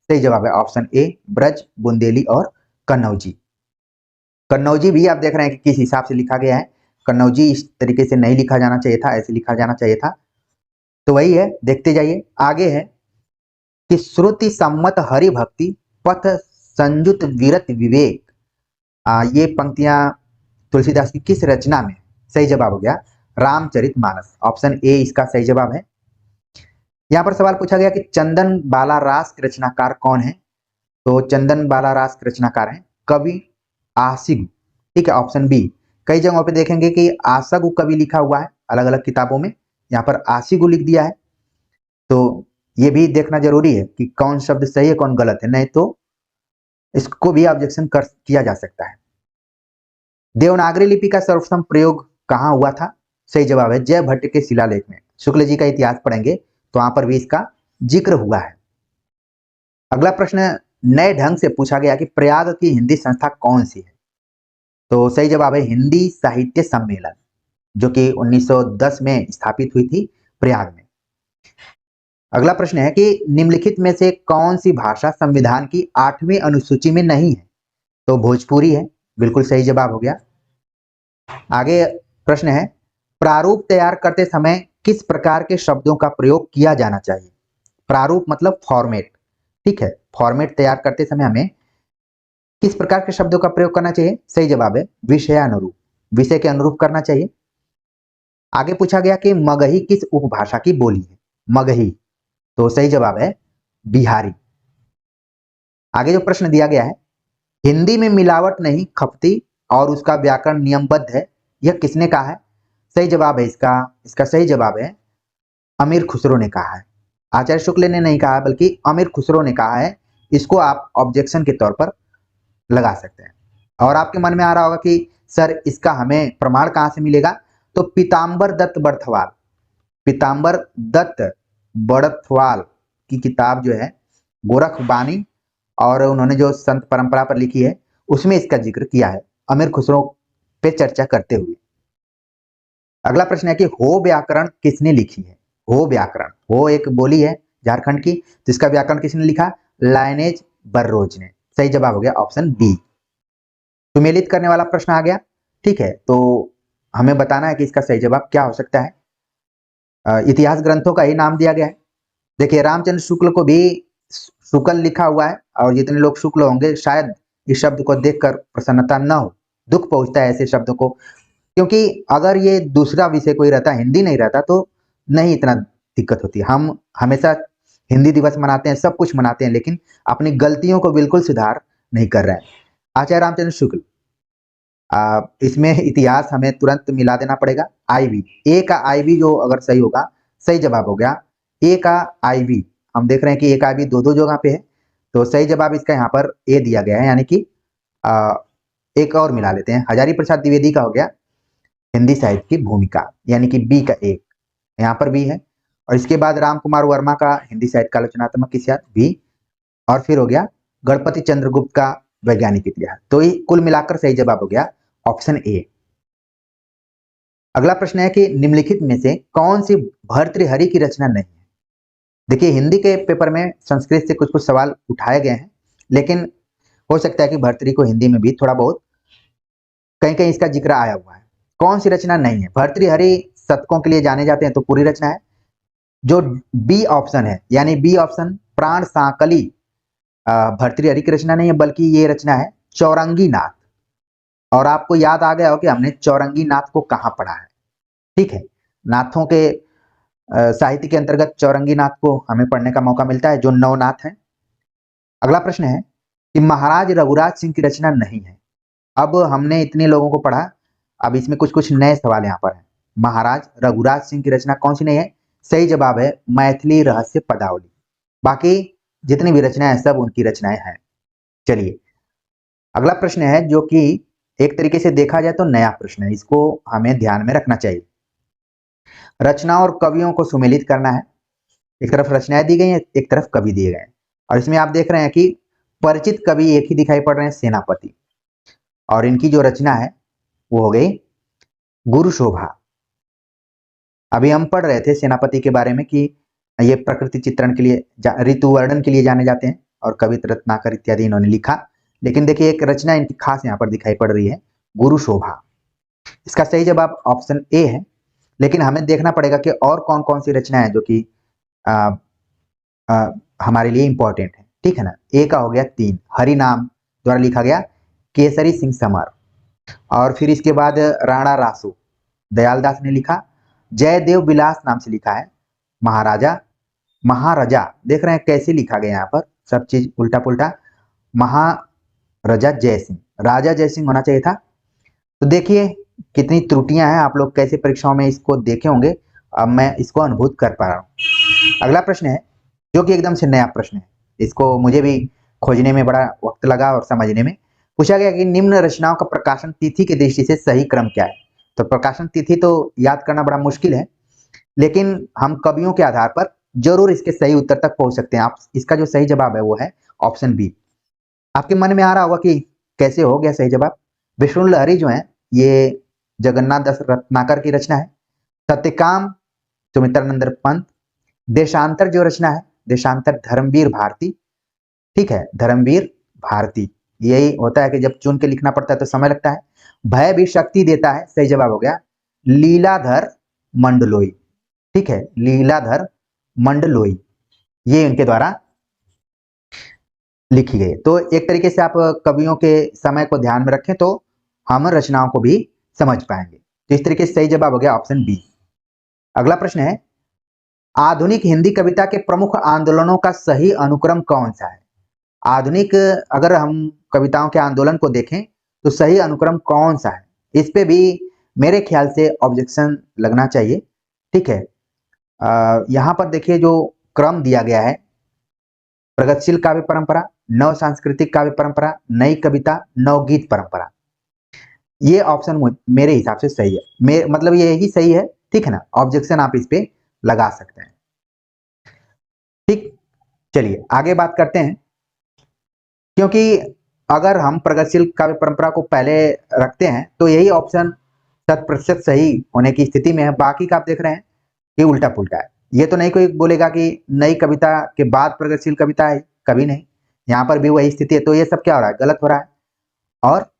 सही जवाब है ऑप्शन ए ब्रज, बुंदेली और कन्नौजी। कन्नौजी भी आप देख रहे हैं कि किस हिसाब से लिखा गया है। कन्नौजी इस तरीके से नहीं लिखा जाना चाहिए था, ऐसे लिखा जाना चाहिए था। तो वही है, देखते जाइए। आगे है कि श्रुति सम्मत हरि भक्ति पथ संयुत विरत विवेक, ये पंक्तियां तुलसीदास की किस रचना में। सही जवाब हो गया रामचरितमानस, ऑप्शन ए इसका सही जवाब है। यहाँ पर सवाल पूछा गया कि चंदन बाला रास के रचनाकार कौन है। तो चंदन बाला रास के रचनाकार हैं कवि आसिग। ठीक है, ऑप्शन बी। कई जगहों पे देखेंगे कि आसगु कवि लिखा हुआ है अलग अलग किताबों में, यहाँ पर आसिगु लिख दिया है। तो ये भी देखना जरूरी है कि कौन शब्द सही है कौन गलत है, नहीं तो इसको भी ऑब्जेक्शन कर किया जा सकता है। देवनागरी लिपि का सर्वप्रथम प्रयोग कहाँ हुआ था। सही जवाब है जय भट्ट के शिलालेख में। शुक्ल जी का इतिहास पढ़ेंगे तो वहां पर भी इसका जिक्र हुआ है। अगला प्रश्न नए ढंग से पूछा गया कि प्रयाग की हिंदी संस्था कौन सी है। तो सही जवाब है हिंदी साहित्य सम्मेलन, जो कि 1910 में स्थापित हुई थी प्रयाग में। अगला प्रश्न है कि निम्नलिखित में से कौन सी भाषा संविधान की 8वीं अनुसूची में नहीं है? तो भोजपुरी है, बिल्कुल सही जवाब हो गया। आगे प्रश्न है, प्रारूप तैयार करते समय किस प्रकार के शब्दों का प्रयोग किया जाना चाहिए? प्रारूप मतलब फॉर्मेट, ठीक है। फॉर्मेट तैयार करते समय हमें किस प्रकार के शब्दों का प्रयोग करना चाहिए? सही जवाब है विषयानुरूप, विषय के अनुरूप करना चाहिए। आगे पूछा गया कि मगही किस उपभाषा की बोली है? मगही, तो सही जवाब है बिहारी। आगे जो प्रश्न दिया गया है, हिंदी में मिलावट नहीं खपती और उसका व्याकरण नियमबद्ध है, यह किसने कहा है? सही जवाब है इसका सही जवाब है अमीर खुसरो ने कहा है। आचार्य शुक्ल ने नहीं कहा बल्कि अमीर खुसरो ने कहा है। इसको आप ऑब्जेक्शन के तौर पर लगा सकते हैं। और आपके मन में आ रहा होगा कि सर इसका हमें प्रमाण कहां से मिलेगा? तो पीताम्बर दत्त बर्थवाल, पीताम्बर दत्त बड़थवाल की किताब जो है गोरखबानी, और उन्होंने जो संत परंपरा पर लिखी है उसमें इसका जिक्र किया है अमीर खुसरो पे चर्चा करते हुए। अगला प्रश्न है कि हो व्याकरण किसने लिखी है? हो व्याकरण, हो एक बोली है झारखंड की, जिसका व्याकरण किसने लिखा? लाइनेज बर्रोज ने। सही जवाब हो गया ऑप्शन बी। सुमेलित करने वाला प्रश्न आ गया, ठीक है। तो हमें बताना है कि इसका सही जवाब क्या हो सकता है। इतिहास ग्रंथों का ही नाम दिया गया है। देखिए रामचंद्र शुक्ल को भी शुक्ल लिखा हुआ है, और जितने लोग शुक्ल होंगे शायद इस शब्द को देखकर प्रसन्नता न हो, दुख पहुंचता है ऐसे शब्दों को, क्योंकि अगर ये दूसरा विषय कोई रहता, हिंदी नहीं रहता, तो नहीं इतना दिक्कत होती। हम हमेशा हिंदी दिवस मनाते हैं, सब कुछ मनाते हैं, लेकिन अपनी गलतियों को बिल्कुल सुधार नहीं कर रहे हैं। आचार्य रामचंद्र शुक्ल, इसमें इतिहास हमें तुरंत मिला देना पड़ेगा। आईवी, ए का आईवी जो अगर सही होगा, सही जवाब हो गया ए का आईवी। हम देख रहे हैं कि ए का आईवी दो दो जगह पे है, तो सही जवाब इसका यहाँ पर ए दिया गया है, यानी कि एक और मिला लेते हैं। हजारी प्रसाद द्विवेदी का हो गया हिंदी साहित्य की भूमिका, यानी कि बी का एक यहाँ पर भी है। और इसके बाद राम कुमार वर्मा का हिंदी साहित्य का आलोचनात्मक इतिहास भी, और फिर हो गया गणपति चंद्रगुप्त का वैज्ञानिक इतिहास। तो ये कुल मिलाकर सही जवाब हो गया ऑप्शन ए। अगला प्रश्न है कि निम्नलिखित में से कौन सी भर्तृहरि की रचना नहीं है? देखिए हिंदी के पेपर में संस्कृत से कुछ कुछ सवाल उठाए गए हैं, लेकिन हो सकता है कि भर्तृहरि को हिंदी में भी थोड़ा बहुत कहीं कहीं इसका जिक्र आया हुआ है। कौन सी रचना नहीं है? भर्तृहरि शतकों के लिए जाने जाते हैं, तो पूरी रचना है। जो बी ऑप्शन है, यानी बी ऑप्शन प्राण सांकली, भर्तृहरि की रचना नहीं है, बल्कि ये रचना है चौरंगी नाथ। और आपको याद आ गया हो कि हमने चौरंगी नाथ को कहाँ पढ़ा है, ठीक है। नाथों के साहित्य के अंतर्गत चौरंगी नाथ को हमें पढ़ने का मौका मिलता है, जो नवनाथ है। अगला प्रश्न है कि महाराज रघुराज सिंह की रचना नहीं है। अब हमने इतने लोगों को पढ़ा, अब इसमें कुछ कुछ नए सवाल यहाँ पर हैं। महाराज रघुराज सिंह की रचना कौन सी नहीं है? सही जवाब है मैथिली रहस्य पदावली। बाकी जितनी भी रचनाएं सब उनकी रचनाएं हैं। चलिए अगला प्रश्न है, जो कि एक तरीके से देखा जाए तो नया प्रश्न है, इसको हमें ध्यान में रखना चाहिए। रचना और कवियों को सुमेलित करना है। एक तरफ रचनाएं दी गई हैं, एक तरफ कवि दिए गए हैं, और इसमें आप देख रहे हैं कि परिचित कवि एक ही दिखाई पड़ रहे हैं, सेनापति, और इनकी जो रचना है वो हो गई गुरु शोभा। अभी हम पढ़ रहे थे सेनापति के बारे में कि ये प्रकृति चित्रण के लिए, ऋतु वर्णन के लिए जाने जाते हैं, और कवित रत्नाकर इत्यादि इन्होंने लिखा। लेकिन देखिए एक रचना इनकी खास यहाँ पर दिखाई पड़ रही है, गुरु शोभा। इसका सही जवाब ऑप्शन ए है, लेकिन हमें देखना पड़ेगा कि और कौन कौन सी रचना है जो कि हमारे लिए इंपॉर्टेंट है, ठीक है ना। ए का हो गया 3, हरि नाम द्वारा लिखा गया केसरी सिंह समर, और फिर इसके बाद राणा रासू दयालदास ने लिखा। जयदेव बिलास नाम से लिखा है महाराजा, महाराजा देख रहे हैं कैसे लिखा गया यहाँ पर, सब चीज उल्टा पुल्टा। महाराजा जयसिंह, राजा जयसिंह होना चाहिए था। तो देखिए कितनी त्रुटियां हैं, आप लोग कैसे परीक्षाओं में इसको देखे होंगे, अब मैं इसको अनुभूत कर पा रहा हूँ। अगला प्रश्न है जो कि एकदम से नया प्रश्न है, इसको मुझे भी खोजने में बड़ा वक्त लगा और समझने में। पूछा गया कि निम्न रचनाओं का प्रकाशन तिथि की दृष्टि से सही क्रम क्या है? तो प्रकाशन तिथि तो याद करना बड़ा मुश्किल है, लेकिन हम कवियों के आधार पर जरूर इसके सही उत्तर तक पहुंच सकते हैं। आप इसका जो सही जवाब है वो है ऑप्शन बी। आपके मन में आ रहा होगा कि कैसे हो गया सही जवाब? विष्णु लहरी जो है ये जगन्नाथ दास रत्नाकर की रचना है। सत्यकाम सुमित्रानंद पंत। देशांतर जो रचना है, देशांतर धर्मवीर भारती। ठीक है, धर्मवीर भारती। यही होता है कि जब चुन के लिखना पड़ता है तो समय लगता है। भय भी शक्ति देता है, सही जवाब हो गया लीलाधर मंडलोई। ठीक है, लीलाधर मंडलोई, ये इनके द्वारा लिखी गई। तो एक तरीके से आप कवियों के समय को ध्यान में रखें तो हम रचनाओं को भी समझ पाएंगे। तो इस तरीके से सही जवाब हो गया ऑप्शन बी। अगला प्रश्न है, आधुनिक हिंदी कविता के प्रमुख आंदोलनों का सही अनुक्रम कौन सा है? आधुनिक अगर हम कविताओं के आंदोलन को देखें तो सही अनुक्रम कौन सा है? इस पे भी मेरे ख्याल से ऑब्जेक्शन लगना चाहिए। ठीक है, यहां पर देखिए जो क्रम दिया गया है, प्रगतिशील काव्य परंपरा, नव सांस्कृतिक काव्य परंपरा, नई कविता, नवगीत परंपरा, ये ऑप्शन मेरे हिसाब से सही है। मतलब ये ही सही है। ठीक है ना, ऑब्जेक्शन आप इस पे लगा सकते हैं। ठीक, चलिए आगे बात करते हैं। क्योंकि अगर हम प्रगतिशील काव्य परंपरा को पहले रखते हैं तो यही ऑप्शन 100% सही होने की स्थिति में है। बाकी का आप देख रहे हैं कि उल्टा पुल्टा है। ये तो नहीं कोई बोलेगा कि नई कविता के बाद प्रगतिशील कविता है, कभी नहीं। यहाँ पर भी वही स्थिति है। तो ये सब क्या हो रहा है, गलत हो रहा है। और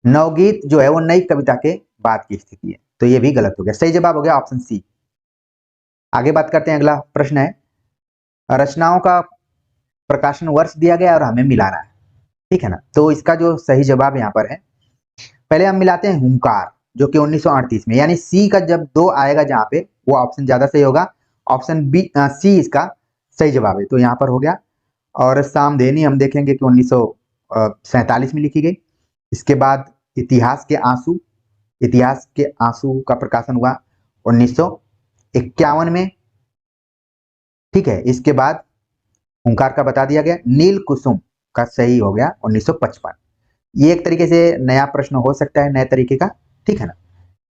नवगीत जो है वो नई कविता के बाद की स्थिति है, तो ये भी गलत हो गया। सही जवाब हो गया ऑप्शन सी। आगे बात करते हैं। अगला प्रश्न है, रचनाओं का प्रकाशन वर्ष दिया गया और हमें मिलाना है। ठीक है ना, तो इसका जो सही जवाब यहाँ पर है, पहले हम मिलाते हैं हुंकार जो कि 1938 में, यानी सी का जब 2 आएगा जहां पे वो ऑप्शन ज्यादा सही होगा। ऑप्शन बी सी इसका सही जवाब है, तो यहाँ पर हो गया। और सामधेनी हम देखेंगे कि 1947 में लिखी गई। इसके बाद इतिहास के आंसू, इतिहास के आंसू का प्रकाशन हुआ 1951 में। ठीक है, इसके बाद हुंकार का बता दिया गया। नील कुसुम का सही हो गया 1955। ये एक तरीके से नया प्रश्न हो सकता है, नए तरीके का। ठीक है ना,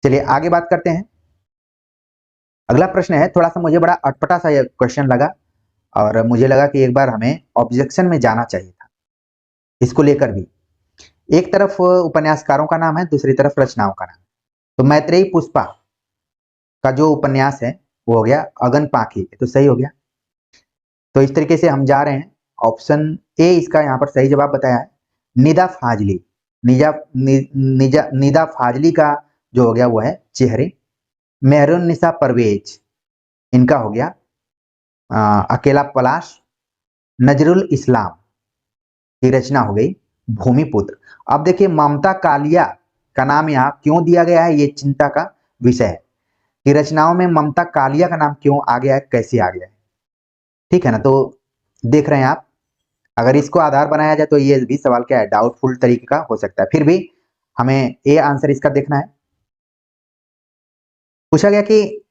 चलिए आगे बात करते हैं। अगला प्रश्न है, थोड़ा सा मुझे बड़ा अटपटा सा क्वेश्चन लगा और मुझे लगा कि एक बार हमें ऑब्जेक्शन में जाना चाहिए था इसको लेकर भी। एक तरफ उपन्यासकारों का नाम है, दूसरी तरफ रचनाओं का नाम। तो मैत्रेयी पुष्पा का जो उपन्यास है वो हो गया अगन पाखी, तो सही हो गया। तो इस तरीके से हम जा रहे हैं। ऑप्शन ए इसका यहाँ पर सही जवाब बताया है। निदा फाजली, निदा फाजली का जो हो गया वो है चेहरे। मेहरून निसा परवेज, इनका हो गया अकेला पलाश। नजरुल इस्लाम की रचना हो गई भूमिपुत्र। अब देखिए ममता कालिया का नाम यहाँ क्यों दिया गया है, ये चिंता का विषय है कि रचनाओं में ममता कालिया का नाम क्यों आ गया है, कैसे आ गया है। ठीक है ना, तो देख रहे हैं आप, अगर इसको आधार बनाया जाए तो ये भी सवाल क्या है, डाउटफुल तरीके का हो सकता है। फिर भी हमें ए आंसर इसका देखना है। पूछा गया कि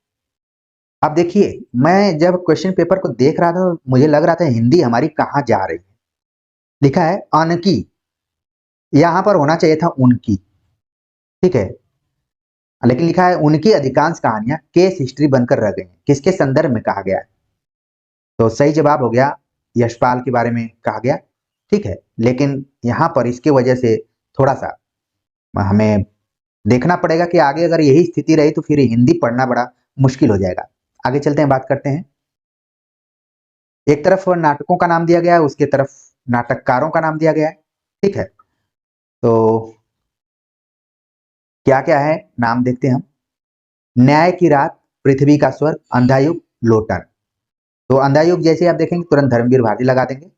अब देखिए, मैं जब क्वेश्चन पेपर को देख रहा था तो मुझे लग रहा था हिंदी हमारी कहाँ जा रही है। लिखा है अनकी, यहां पर होना चाहिए था उनकी। ठीक है, लेकिन लिखा है उनकी अधिकांश कहानियां केस हिस्ट्री बनकर रह गई। किसके संदर्भ में कहा गया है? तो सही जवाब हो गया यशपाल के बारे में कहा गया। ठीक है, लेकिन यहां पर इसके वजह से थोड़ा सा हमें देखना पड़ेगा कि आगे अगर यही स्थिति रही तो फिर हिंदी पढ़ना बड़ा मुश्किल हो जाएगा। आगे चलते हैं, बात करते हैं। एक तरफ नाटकों का नाम दिया गया है, उसके तरफ नाटककारों का नाम दिया गया है। ठीक है, तो क्या क्या है नाम देखते हैं हम। न्याय की रात, पृथ्वी का स्वर्ग, अंधा युग, लोटन। तो अंधा युग जैसे आप देखेंगे तुरंत धर्मवीर भारती लगा देंगे।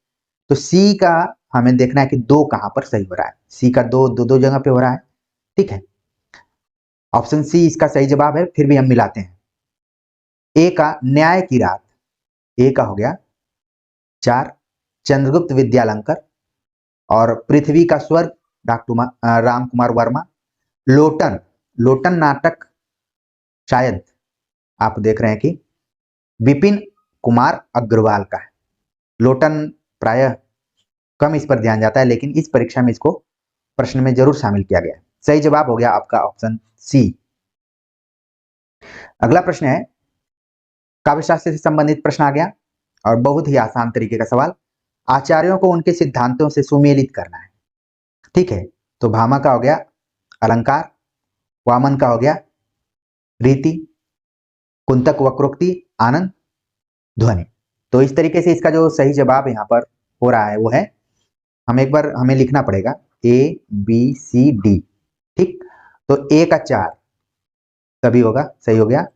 तो सी का हमें देखना है कि 2 कहां पर सही हो रहा है। सी का दो जगह पे हो रहा है। ठीक है, ऑप्शन सी इसका सही जवाब है। फिर भी हम मिलाते हैं। ए का न्याय की रात, ए का हो गया 4। चंद्रगुप्त विद्यालंकर। और पृथ्वी का स्वर्ग डॉक्टर राम कुमार वर्मा। लोटन, लोटन नाटक शायद आप देख रहे हैं कि विपिन कुमार अग्रवाल का है। लोटन प्रायः कम इस पर ध्यान जाता है, लेकिन इस परीक्षा में इसको प्रश्न में जरूर शामिल किया गया है। सही जवाब हो गया आपका ऑप्शन सी। अगला प्रश्न है, काव्यशास्त्र से संबंधित प्रश्न आ गया और बहुत ही आसान तरीके का सवाल। आचार्यों को उनके सिद्धांतों से सुमेलित करना है। ठीक है, तो भामा का हो गया अलंकार, वामन का हो गया रीति, कुंतक वक्रोक्ति, आनंद ध्वनि। तो इस तरीके से इसका जो सही जवाब यहाँ पर हो रहा है वो है, हम एक बार हमें लिखना पड़ेगा ABCD। ठीक, तो ए का 4 तभी होगा, सही हो गया।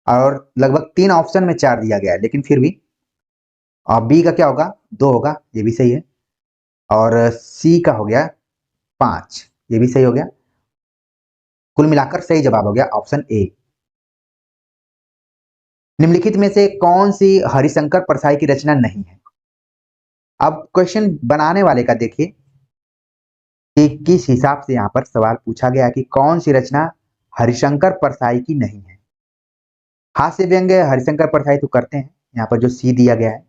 और लगभग 3 ऑप्शन में 4 दिया गया है, लेकिन फिर भी। और बी का क्या होगा, 2 होगा, ये भी सही है। और सी का हो गया 5, ये भी सही हो गया। कुल मिलाकर सही जवाब हो गया ऑप्शन ए। निम्नलिखित में से कौन सी हरिशंकर परसाई की रचना नहीं है? अब क्वेश्चन बनाने वाले का देखिए कि किस हिसाब से यहाँ पर सवाल पूछा गया है कि कौन सी रचना हरिशंकर परसाई की नहीं है। हास्य व्यंग हरिशंकर परसाई तो करते हैं, यहाँ पर जो सी दिया गया है।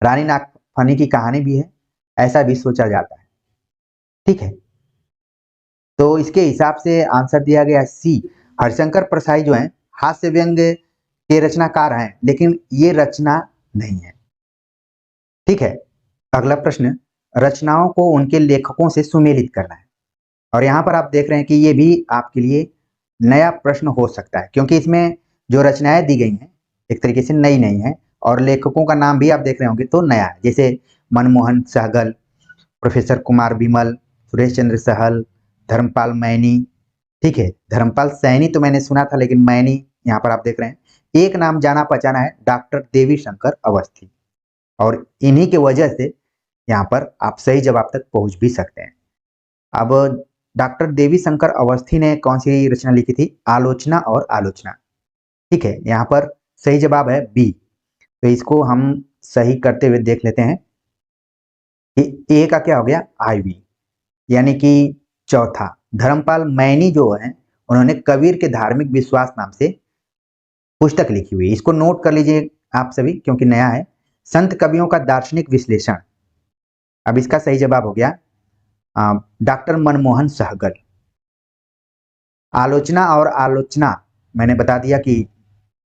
रानी नागफनी की कहानी भी है, ऐसा भी सोचा जाता है। ठीक है, तो इसके हिसाब से आंसर दिया गया सी। हरिशंकर परसाई जो है हास्य व्यंग के रचनाकार हैं, लेकिन ये रचना नहीं है। ठीक है, अगला प्रश्न, रचनाओं को उनके लेखकों से सुमेलित करना है। और यहाँ पर आप देख रहे हैं कि ये भी आपके लिए नया प्रश्न हो सकता है, क्योंकि इसमें जो रचनाएं दी गई हैं एक तरीके से नई नहीं है, और लेखकों का नाम भी आप देख रहे होंगे तो नया है, जैसे मनमोहन सहगल, प्रोफेसर कुमार विमल, सुरेश चंद्र सहल, धर्मपाल मैनी। ठीक है, धर्मपाल सैनी तो मैंने सुना था, लेकिन मैनी यहाँ पर आप देख रहे हैं। एक नाम जाना पहचाना है, डॉक्टर देवी शंकर अवस्थी, और इन्हीं की वजह से यहाँ पर आप सही जवाब तक पहुंच भी सकते हैं। अब डॉक्टर देवी शंकर अवस्थी ने कौन सी रचना लिखी थी? आलोचना और आलोचना। ठीक है, यहाँ पर सही जवाब है बी। तो इसको हम सही करते हुए देख लेते हैं कि ए का क्या हो गया, IV, यानी कि चौथा। धर्मपाल मैनी जो है उन्होंने कबीर के धार्मिक विश्वास नाम से पुस्तक लिखी हुई है, इसको नोट कर लीजिए आप सभी, क्योंकि नया है। संत कवियों का दार्शनिक विश्लेषण, अब इसका सही जवाब हो गया डॉक्टर मनमोहन सहगल। आलोचना और आलोचना मैंने बता दिया कि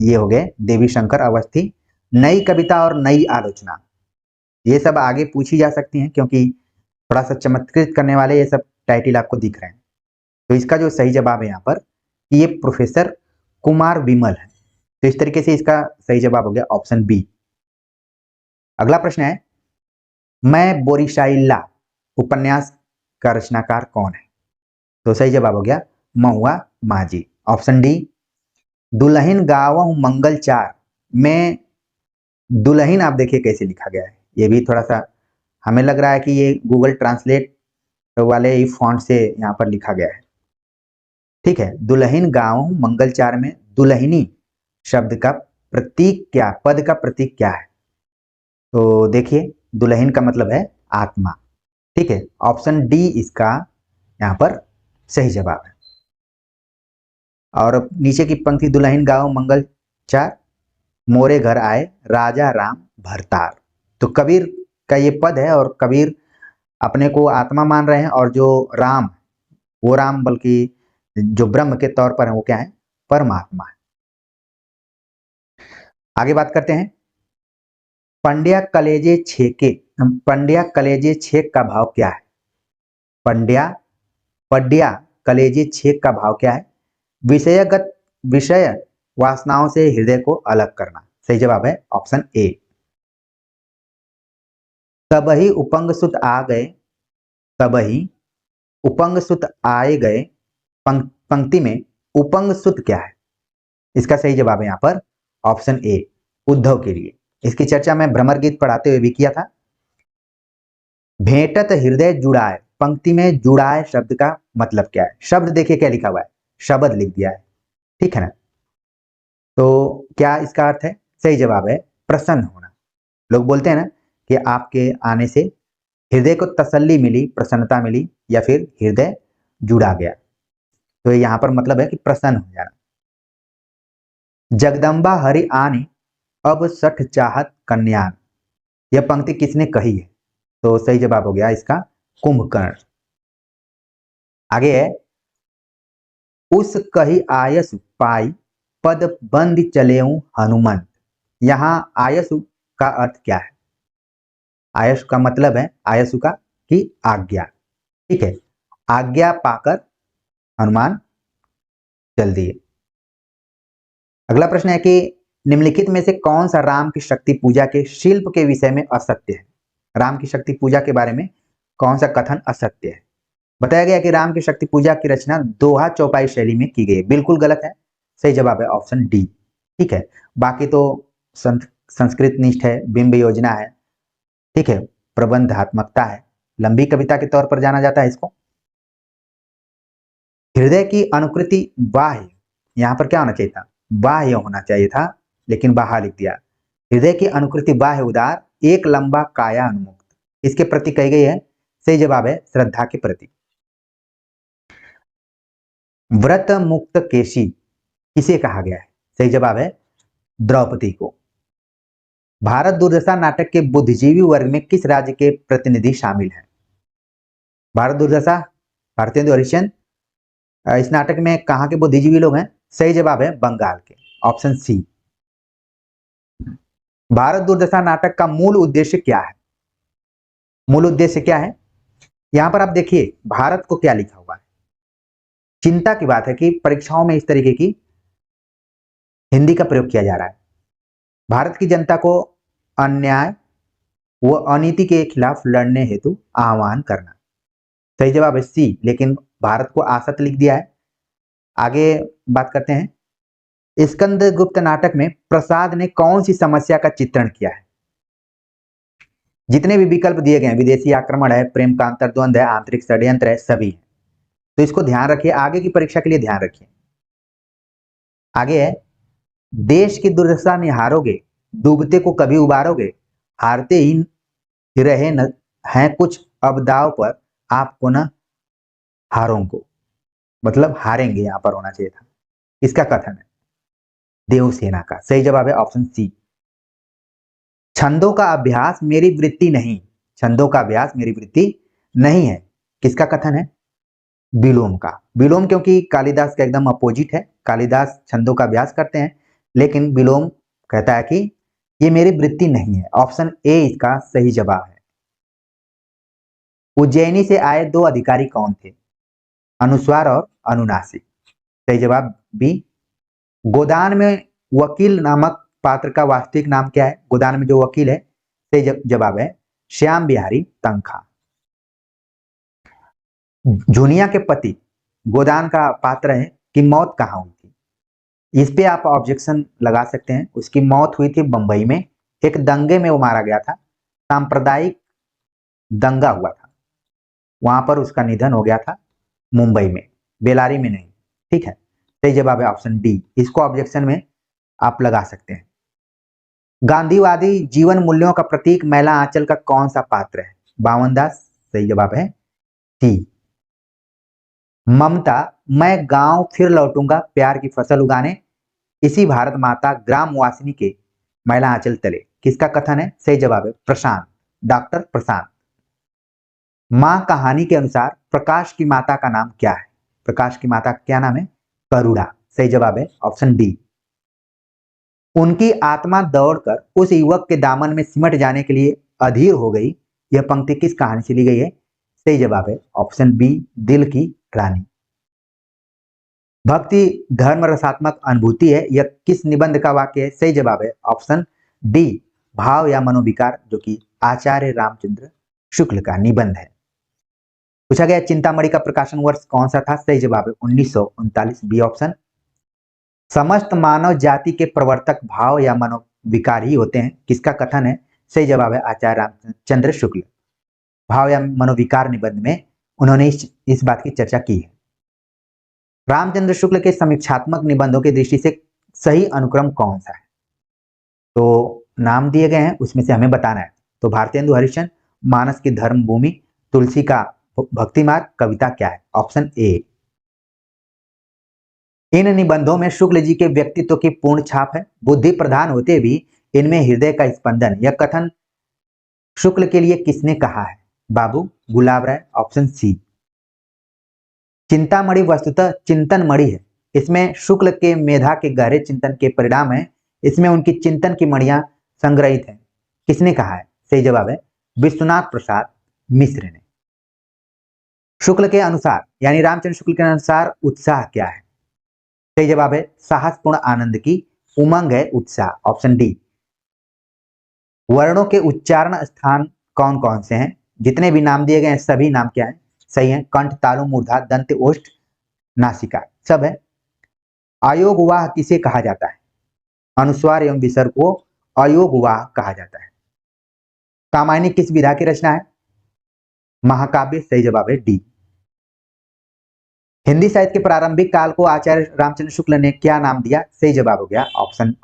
ये हो गए देवी शंकर अवस्थी। नई कविता और नई आलोचना, ये सब आगे पूछी जा सकती हैं, क्योंकि थोड़ा सा चमत्कृत करने वाले ये सब टाइटल आपको दिख रहे हैं। तो इसका जो सही जवाब है यहाँ पर कि ये प्रोफेसर कुमार विमल है। तो इस तरीके से इसका सही जवाब हो गया ऑप्शन बी। अगला प्रश्न है, मैं बोरिशाइला उपन्यास का रचनाकार कौन है? तो सही जवाब हो गया महुआ माझी, ऑप्शन डी। दुल्हन गावहु मंगल चार में दुल्हन आप देखिए कैसे लिखा गया है, ये भी थोड़ा सा हमें लग रहा है कि ये गूगल ट्रांसलेट वाले ही फॉन्ट से यहाँ पर लिखा गया है। ठीक है, दुल्हन गावहु मंगल चार में दुल्हनी शब्द का प्रतीक क्या, पद का प्रतीक क्या है? तो देखिए दुल्हन का मतलब है आत्मा। ठीक है, ऑप्शन डी इसका यहाँ पर सही जवाब है। और नीचे की पंक्ति, दुल्हन गाओ मंगल चार, मोरे घर आए राजा राम भरतार। तो कबीर का ये पद है, और कबीर अपने को आत्मा मान रहे हैं, और जो राम, वो राम बल्कि जो ब्रह्म के तौर पर है वो क्या है, परमात्मा है। आगे बात करते हैं, पंड्या कलेजे छेके, पंड्या कलेजे छेक का भाव क्या है? पंड्या पड्या कलेजे छेक का भाव क्या है? विषयगत विषय वासनाओं से हृदय को अलग करना। सही जवाब है ऑप्शन ए। तबही उपंग सुत आ गए, तबही उपंग सुत आए गए, पंक्ति में उपंग सुत क्या है? इसका सही जवाब है यहाँ पर ऑप्शन ए, उद्धव के लिए। इसकी चर्चा मैं भ्रमर गीत पढ़ाते हुए भी किया था। भेंटत हृदय जुड़ाए, पंक्ति में जुड़ाए शब्द का मतलब क्या है? शब्द देखिए क्या लिखा हुआ है, शब्द लिख दिया है। ठीक है ना, तो क्या इसका अर्थ है? सही जवाब है प्रसन्न होना। लोग बोलते हैं ना कि आपके आने से हृदय को तसल्ली मिली, प्रसन्नता मिली, या फिर हृदय जुड़ा गया। तो यहाँ पर मतलब है कि प्रसन्न हो जाना। जगदम्बा हरि आनी अब सठ चाहत कन्यान, यह पंक्ति किसने कही है? तो सही जवाब हो गया इसका कुंभकर्ण। आगे है, उस कही आयस पाई पद बंद चलेऊ हनुमंत। यहाँ आयसु का अर्थ क्या है? आयसु का मतलब है आयसु का की आज्ञा। ठीक है, आज्ञा पाकर हनुमान चल दिए। अगला प्रश्न है कि निम्नलिखित में से कौन सा राम की शक्ति पूजा के शिल्प के विषय में असत्य है। राम की शक्ति पूजा के बारे में कौन सा कथन असत्य है। बताया गया कि राम की शक्ति पूजा की रचना दोहा चौपाई शैली में की गई। बिल्कुल गलत है, सही जवाब है ऑप्शन डी। ठीक है, बाकी तो संस्कृत निष्ठ है, बिंब योजना है, ठीक है, प्रबंधात्मकता है, लंबी कविता के तौर पर जाना जाता है इसको। हृदय की अनुकृति बाह्य, यहां पर क्या होना चाहिए था, बाह्य होना चाहिए था, लेकिन बाहा लिख दिया। हृदय की अनुकृति बाह्य उदार, एक लंबा काया अनुमुक्त, इसके प्रति कही गई है, सही जवाब है श्रद्धा के प्रति। व्रत मुक्त केशी किसे कहा गया है, सही जवाब है द्रौपदी को। भारत दुर्दशा नाटक के बुद्धिजीवी वर्ग में किस राज्य के प्रतिनिधि शामिल हैं। भारत दुर्दशा, भारतेंदु हरिश्चंद्र, इस नाटक में कहां के बुद्धिजीवी लोग हैं, सही जवाब है बंगाल के, ऑप्शन सी। भारत दुर्दशा नाटक का मूल उद्देश्य क्या है। मूल उद्देश्य क्या है, यहां पर आप देखिए भारत को क्या लिखा हुआ है। चिंता की बात है कि परीक्षाओं में इस तरीके की हिंदी का प्रयोग किया जा रहा है। भारत की जनता को अन्याय व अनीति के खिलाफ लड़ने हेतु आह्वान करना, सही जवाब है सी, लेकिन भारत को आसत लिख दिया है। आगे बात करते हैं, स्कंद गुप्त नाटक में प्रसाद ने कौन सी समस्या का चित्रण किया है। जितने भी विकल्प दिए गए हैं, विदेशी आक्रमण है, प्रेम का अंतर्द्वंद है, आंतरिक षड्यंत्र है, सभी है, तो इसको ध्यान रखिए, आगे की परीक्षा के लिए ध्यान रखिए। आगे है, देश की दुर्दशा निहारोगे, डूबते को कभी उबारोगे, हारते ही रहे न हैं कुछ अब दाव पर, आपको न हारों को, मतलब हारेंगे यहां पर होना चाहिए था, इसका कथन है देवसेना का, सही जवाब है ऑप्शन सी। छंदों का अभ्यास मेरी वृत्ति नहीं, छंदों का अभ्यास मेरी वृत्ति नहीं है, किसका कथन है, विलोम का। विलोम क्योंकि कालिदास का एकदम अपोजिट है, कालिदास छंदों का अभ्यास करते हैं, लेकिन विलोम कहता है कि ये मेरी वृत्ति नहीं है, ऑप्शन ए इसका सही जवाब है। उज्जैनी से आए दो अधिकारी कौन थे, अनुस्वार और अनुनासिक, सही जवाब बी। गोदान में वकील नामक पात्र का वास्तविक नाम क्या है, गोदान में जो वकील है, सही जवाब है श्याम बिहारी तनखा। झुनिया के पति गोदान का पात्र है कि मौत कहाँ हुई थी, इस पे आप ऑब्जेक्शन लगा सकते हैं। उसकी मौत हुई थी बंबई में, एक दंगे में वो मारा गया था, सांप्रदायिक दंगा हुआ था, वहां पर उसका निधन हो गया था, मुंबई में, बेलारी में नहीं, ठीक है, सही जवाब है ऑप्शन डी, इसको ऑब्जेक्शन में आप लगा सकते हैं। गांधीवादी जीवन मूल्यों का प्रतीक मैला आंचल का कौन सा पात्र है, बावनदास, सही जवाब है सी। ममता, मैं गांव फिर लौटूंगा प्यार की फसल उगाने, इसी भारत माता ग्राम वासिनी के मैला आंचल तले, किसका कथन है, सही जवाब है प्रशांत, डॉक्टर प्रशांत। मां कहानी के अनुसार प्रकाश की माता का नाम क्या है, प्रकाश की माता का क्या नाम है, करुणा, सही जवाब है ऑप्शन डी। उनकी आत्मा दौड़कर उस युवक के दामन में सिमट जाने के लिए अधीर हो गई, यह पंक्ति किस कहानी से ली गई है, सही जवाब है ऑप्शन बी, दिल की रानी। भक्ति धर्म रसात्मक अनुभूति है, यह किस निबंध का वाक्य है, सही जवाब है ऑप्शन डी, भाव या मनोविकार, जो कि आचार्य रामचंद्र शुक्ल का निबंध है। पूछा गया चिंतामणि का प्रकाशन वर्ष कौन सा था, सही जवाब है 1939, बी ऑप्शन। समस्त मानव जाति के प्रवर्तक भाव या मनोविकार ही होते हैं, किसका कथन है, सही जवाब है आचार्य रामचंद्र शुक्ल। भाव या मनोविकार निबंध में उन्होंने इस बात की चर्चा की है। रामचंद्र शुक्ल के समीक्षात्मक निबंधों की दृष्टि से सही अनुक्रम कौन सा है, तो नाम दिए गए हैं उसमें से हमें बताना है। तो भारतेंदु हरिश्चंद्र, मानस की धर्म भूमि, तुलसी का भक्ति मार्ग, कविता क्या है, ऑप्शन ए। इन निबंधों में शुक्ल जी के व्यक्तित्व की पूर्ण छाप है, बुद्धि प्रधान होते भी इनमें हृदय का स्पंदन, यह कथन शुक्ल के लिए किसने कहा है, बाबू गुलाब राय, ऑप्शन सी। चिंतामणि वस्तुतः चिंतन मणि है, इसमें शुक्ल के मेधा के गहरे चिंतन के परिणाम है, इसमें उनकी चिंतन की मणियां संग्रहित हैं, किसने कहा है, सही जवाब है विश्वनाथ प्रसाद मिश्र ने। शुक्ल के अनुसार यानी रामचंद्र शुक्ल के अनुसार उत्साह क्या है? सही जवाब है साहसपूर्ण आनंद की उमंग है उत्साह, ऑप्शन डी। वर्णों के उच्चारण स्थान कौन कौन से हैं? जितने भी नाम दिए गए हैं सभी नाम क्या है? सही है, कंठ, तालु, मूर्धा, दंत, ओष्ठ, नासिका, सब है। अयोगवाह किसे कहा जाता है? अनुस्वार एवं विसर्ग को अयोगवाह कहा जाता है। कामायनी किस विधा की रचना है? महाकाव्य, सही जवाब है डी। हिंदी साहित्य के प्रारंभिक काल को आचार्य रामचंद्र शुक्ल ने क्या नाम दिया? सही जवाब हो गया ऑप्शन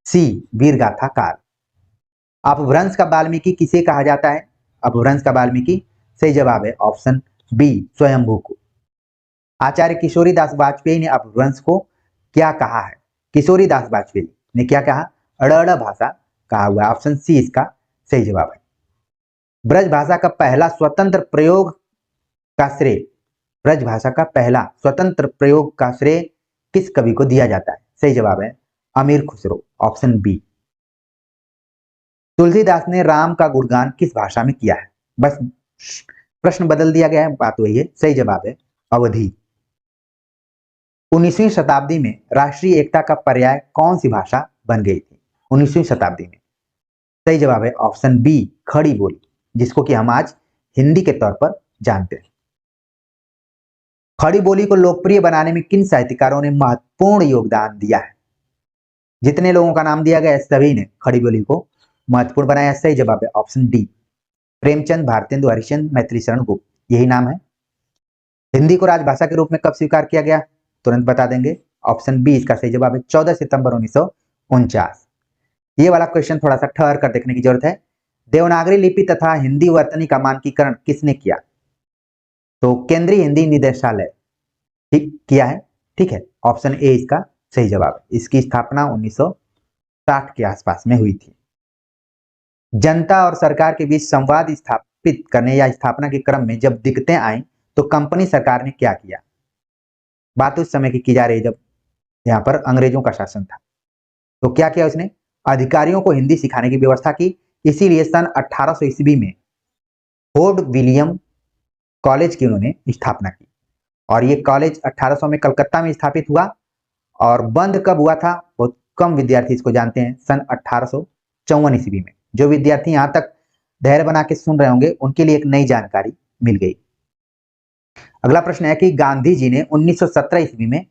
सी, वीरगाथा काल। अपभ्रंश का वाल्मीकि किसे कहा जाता है? अपभ्रंश का वाल्मीकि, सही जवाब है ऑप्शन बी, स्वयंभू को। आचार्य किशोरीदास वाजपेयी ने अपभ्रंश को क्या कहा है? किशोरीदास वाजपेयी ने क्या कहा? अड़ड़ भाषा कहा हुआ है, ऑप्शन सी इसका सही जवाब है। ब्रज भाषा का पहला स्वतंत्र प्रयोग का श्रेय, ब्रज भाषा का पहला स्वतंत्र प्रयोग का श्रेय किस कवि को दिया जाता है? सही जवाब है अमीर खुसरो, ऑप्शन बी। तुलसीदास ने राम का गुणगान किस भाषा में किया है? बस प्रश्न बदल दिया गया है, बात वही है, सही जवाब है अवधी। 19वीं शताब्दी में राष्ट्रीय एकता का पर्याय कौन सी भाषा बन गई थी? 19वीं शताब्दी में, सही जवाब है ऑप्शन बी, खड़ी बोली, जिसको कि हम आज हिंदी के तौर पर जानते हैं। खड़ी बोली को लोकप्रिय बनाने में किन साहित्यकारों ने महत्वपूर्ण योगदान दिया है? जितने लोगों का नाम दिया गया है सभी ने खड़ी बोली को महत्वपूर्ण बनाया, सही जवाब है ऑप्शन डी। प्रेमचंद, भारतेंदु हरिश्चंद्र, मैथिली शरण गुप्त, यही नाम है। हिंदी को राजभाषा के रूप में कब स्वीकार किया गया? तुरंत बता देंगे, ऑप्शन बी इसका सही जवाब है 14 सितंबर 1949। ये वाला क्वेश्चन थोड़ा सा ठहर कर देखने की जरूरत है। देवनागरी लिपि तथा हिंदी वर्तनी का मानकीकरण किसने किया? तो केंद्रीय हिंदी निदेशालय ठीक किया है, ठीक है, ऑप्शन ए इसका सही जवाब है। इसकी स्थापना 1960 के आसपास में हुई थी। जनता और सरकार के बीच संवाद स्थापित करने या स्थापना के क्रम में जब दिक्कतें आई तो कंपनी सरकार ने क्या किया? बात उस समय की जा रही है जब यहाँ पर अंग्रेजों का शासन था। तो क्या किया उसने? अधिकारियों को हिंदी सिखाने की व्यवस्था की। इसीलिए सन 1800 ईस्वी में फोर्ट विलियम कॉलेज की उन्होंने स्थापना की और ये कॉलेज 1800 में कलकत्ता में स्थापित हुआ और बंद कब हुआ था? बहुत कम विद्यार्थी इसको जानते हैं, सन 1854 ईस्वी में। जो विद्यार्थी यहाँ तक धैर्य बना के सुन रहे होंगे उनके लिए एक नई जानकारी मिल गई। अगला प्रश्न है कि गांधी जी ने 1917 ईस्वी में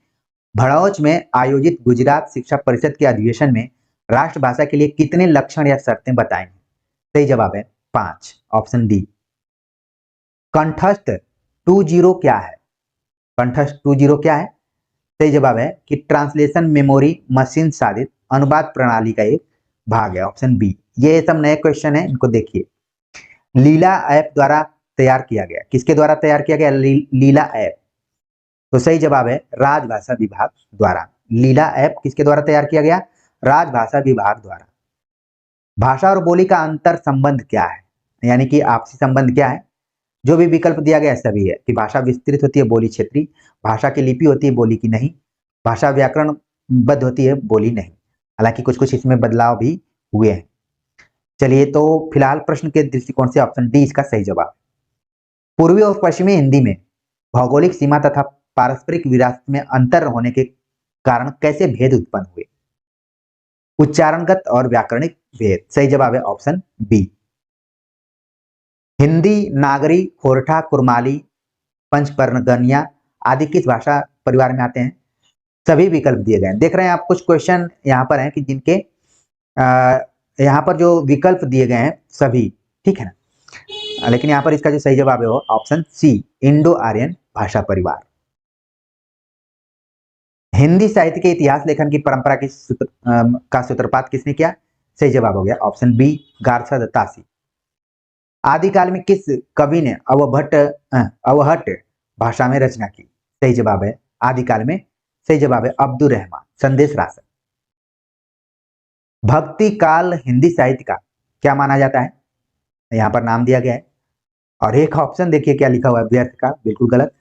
भड़ौच में आयोजित गुजरात शिक्षा परिषद के अधिवेशन में राष्ट्रभाषा के लिए कितने लक्षण या शर्तें बताई? सही जवाब है 5, ऑप्शन डी। कंठस्थ 20 क्या है? कंठस्थ 20 क्या है? सही जवाब है कि ट्रांसलेशन मेमोरी मशीन साधित अनुवाद प्रणाली का एक भाग है, ऑप्शन बी। ये सब नए क्वेश्चन है, इनको देखिए। लीला ऐप द्वारा तैयार किया गया, किसके द्वारा तैयार किया गया लीला ऐप? तो सही जवाब है राजभाषा विभाग द्वारा। लीला ऐप किसके द्वारा तैयार किया गया? राजभाषा विभाग द्वारा। भाषा और बोली का अंतर संबंध क्या है, यानी कि आपसी संबंध क्या है? जो भी विकल्प दिया गया सभी है कि भाषा विस्तृत होती है, बोली क्षेत्रीय, भाषा की लिपि होती है, बोली की नहीं, भाषा व्याकरणबद्ध होती है, बोली नहीं। हालांकि कुछ कुछ इसमें बदलाव भी हुए हैं। चलिए, तो फिलहाल प्रश्न के दृष्टिकोण से ऑप्शन डी इसका सही जवाब। पूर्वी और पश्चिमी हिंदी में भौगोलिक सीमा तथा पारस्परिक विरासत में अंतर होने के कारण कैसे भेद उत्पन्न हुए? उच्चारणगत और व्याकरणिक भेद, सही जवाब है ऑप्शन बी। हिंदी, नागरी, खोरठा, कुरमाली, पंचपर्णगनिया आदि किस भाषा परिवार में आते हैं? सभी विकल्प दिए गए हैं। देख रहे हैं आप कुछ क्वेश्चन यहाँ पर हैं कि जिनके यहाँ पर जो विकल्प दिए गए हैं सभी, ठीक है ना, लेकिन यहाँ पर इसका जो सही जवाब है वो ऑप्शन सी, इंडो आर्यन भाषा परिवार। हिंदी साहित्य के इतिहास लेखन की परंपरा की का सूत्रपात किसने किया? सही जवाब हो गया ऑप्शन बी, गारसा दत्तासी। आदिकाल में किस कवि ने अवहट भाषा में रचना की? सही जवाब है आदिकाल में, सही जवाब है अब्दुल रहमान, संदेश रासक। भक्ति काल हिंदी साहित्य का क्या माना जाता है? यहाँ पर नाम दिया गया है और एक ऑप्शन देखिए क्या लिखा हुआ है व्यर्थ का, बिल्कुल गलत,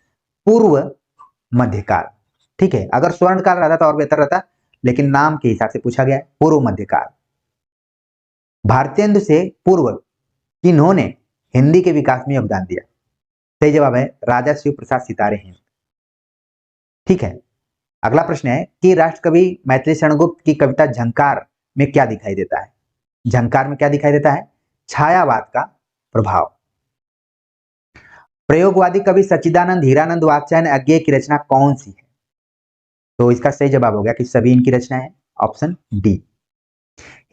पूर्व मध्यकाल। ठीक है, अगर स्वर्ण काल रहता तो और बेहतर रहता, लेकिन नाम के हिसाब से पूछा गया है पूर्व मध्यकाल। भारतेंदु से पूर्व किन्होंने हिंदी के विकास में योगदान दिया? सही जवाब है राजा शिव प्रसाद सितारे हिंद। ठीक है, अगला प्रश्न है कि राष्ट्रकवि मैथिली शरण गुप्त की कविता झंकार में क्या दिखाई देता है? झंकार में क्या दिखाई देता है? छायावाद का प्रभाव। प्रयोगवादी कवि सच्चिदानंद हीरानंद वात्स्यायन अज्ञेय की रचना कौन सी है? तो इसका सही जवाब हो गया कि सभी इनकी रचना है, ऑप्शन डी।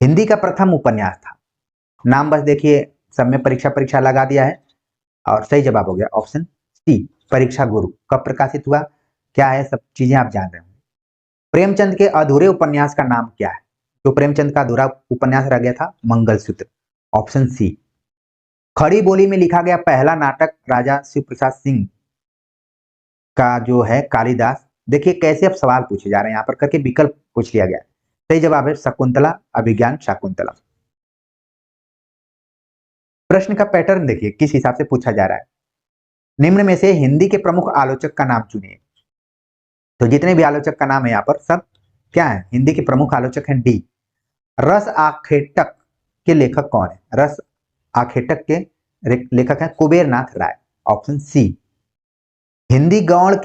हिंदी का प्रथम उपन्यास था, नाम बस देखिए सब में परीक्षा परीक्षा लगा दिया है, और सही जवाब हो गया ऑप्शन सी, परीक्षा गुरु। कब प्रकाशित हुआ, क्या है, सब चीजें आप जान रहे होंगे। प्रेमचंद के अधूरे उपन्यास का नाम क्या है? तो प्रेमचंद का अधूरा उपन्यास रह गया था मंगलसूत्र, ऑप्शन सी। खड़ी बोली में लिखा गया पहला नाटक राजा शिव प्रसाद सिंह का जो है कालिदास, देखिए कैसे अब सवाल पूछे जा रहे हैं यहाँ पर करके विकल्प पूछ लिया गया। सही जवाब है शकुंतला, अभिज्ञान शाकुंतला। प्रश्न का पैटर्न देखिए किस हिसाब से पूछा जा रहा है। निम्न में से हिंदी के प्रमुख आलोचक का नाम चुनिए। तो जितने भी आलोचक का नाम है यहाँ पर सब क्या है, हिंदी के प्रमुख आलोचक हैं। डी, रस आखेटक के लेखक कौन है? रस आखेटक के लेखक हैं कुबेर नाथ राय, ऑप्शन सी। हिंदी की गौण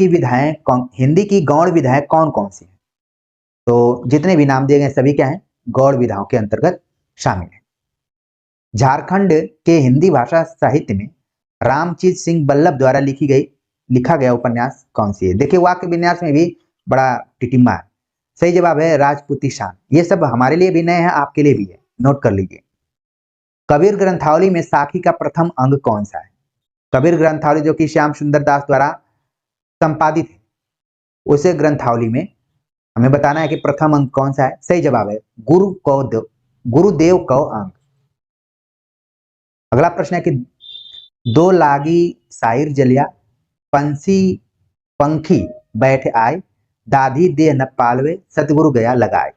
विधाएं कौन कौन सी हैं? तो जितने भी नाम दिए गए सभी क्या हैं, गौड़ विधाओं के अंतर्गत शामिल है। झारखंड के हिंदी भाषा साहित्य में रामचीत सिंह बल्लभ द्वारा लिखा गया उपन्यास कौन सी है? देखिए वाक्य विन्यास में भी बड़ा टिटिम्मा है। सही जवाब है राजपूती शान। ये सब हमारे लिए भी नए हैं, आपके लिए भी है, नोट कर लीजिए। कबीर ग्रंथावली में साखी का प्रथम अंग कौन सा है? कबीर ग्रंथावली जो कि श्याम सुंदर दास द्वारा संपादित है, उसे ग्रंथावली में हमें बताना है कि प्रथम अंग कौन सा है। सही जवाब है गुरुदेव कौ अंग। अगला प्रश्न है कि दो लागी शायर जलिया, पंखी बैठ आए, दाधी देह न पालवे, सतगुरु गया लगाए।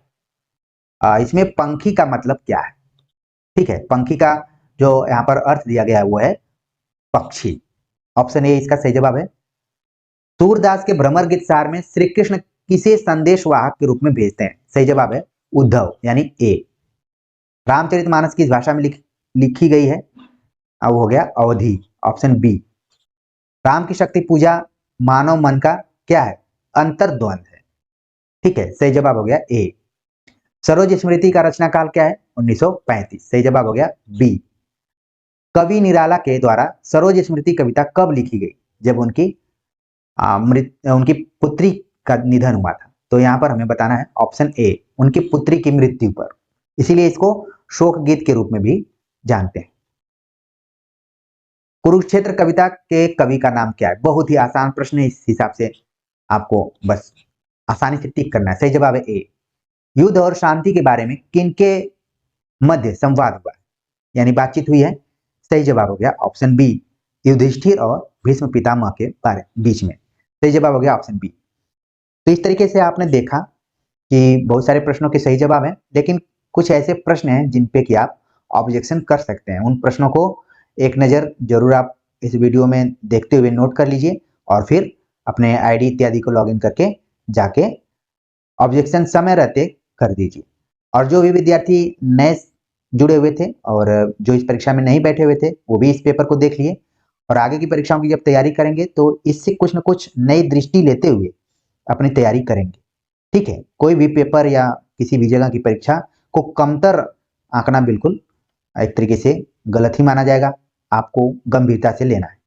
इसमें पंखी का मतलब क्या है? ठीक है, पंखी का जो यहाँ पर अर्थ दिया गया है वो है पक्षी, ऑप्शन ए इसका सही जवाब है। सूरदास के भ्रमर गीत सार में श्री कृष्ण किसे संदेश वाहक के रूप में भेजते हैं? सही जवाब है उद्धव, यानी ए। रामचरितमानस किस भाषा में लिखी गई है? अब हो गया अवधि, ऑप्शन बी। राम की शक्ति पूजा मानव मन का क्या है? अंतर्द्वंद है। ठीक है, सही जवाब हो गया ए। सरोज स्मृति का रचना काल क्या है? 1935। सही जवाब हो गया बी। कवि निराला के द्वारा सरोज स्मृति कविता कब लिखी गई? जब उनकी पुत्री का निधन हुआ था। तो यहाँ पर हमें बताना है ऑप्शन ए, उनकी पुत्री की मृत्यु पर, इसीलिए इसको शोक गीत के रूप में भी जानते हैं। कुरुक्षेत्र कविता के कवि का नाम क्या है? बहुत ही आसान प्रश्न है, इस हिसाब से आपको बस आसानी से टिक करना है। सही जवाब है ए। युद्ध और शांति के बारे में किनके मध्य संवाद हुआ, यानी बातचीत हुई है? सही जवाब हो गया ऑप्शन बी, युधिष्ठिर और भीष्म पितामह के बीच में। सही जवाब हो गया ऑप्शन बी। तो इस तरीके से आपने देखा कि बहुत सारे प्रश्नों के सही जवाब हैं, लेकिन कुछ ऐसे प्रश्न हैं जिन पे कि आप ऑब्जेक्शन कर सकते हैं। उन प्रश्नों को एक नज़र जरूर आप इस वीडियो में देखते हुए नोट कर लीजिए, और फिर अपने आईडी इत्यादि को लॉगिन करके जाके ऑब्जेक्शन समय रहते कर दीजिए। और जो भी विद्यार्थी नए जुड़े हुए थे और जो इस परीक्षा में नहीं बैठे हुए थे, वो भी इस पेपर को देख लिए, और आगे की परीक्षाओं की जब तैयारी करेंगे तो इससे कुछ न कुछ नई दृष्टि लेते हुए अपनी तैयारी करेंगे। ठीक है, कोई भी पेपर या किसी भी जगह की परीक्षा को कमतर आंकना बिल्कुल एक तरीके से गलत ही माना जाएगा, आपको गंभीरता से लेना है।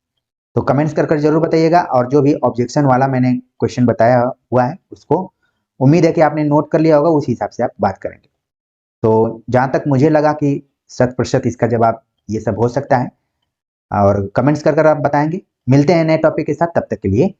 तो कमेंट्स कर जरूर बताइएगा, और जो भी ऑब्जेक्शन वाला मैंने क्वेश्चन बताया हुआ है उसको उम्मीद है कि आपने नोट कर लिया होगा, उस हिसाब से आप बात करेंगे। तो जहां तक मुझे लगा कि 100% इसका जवाब ये सब हो सकता है, और कमेंट्स कर आप बताएंगे। मिलते हैं नए टॉपिक के साथ, तब तक के लिए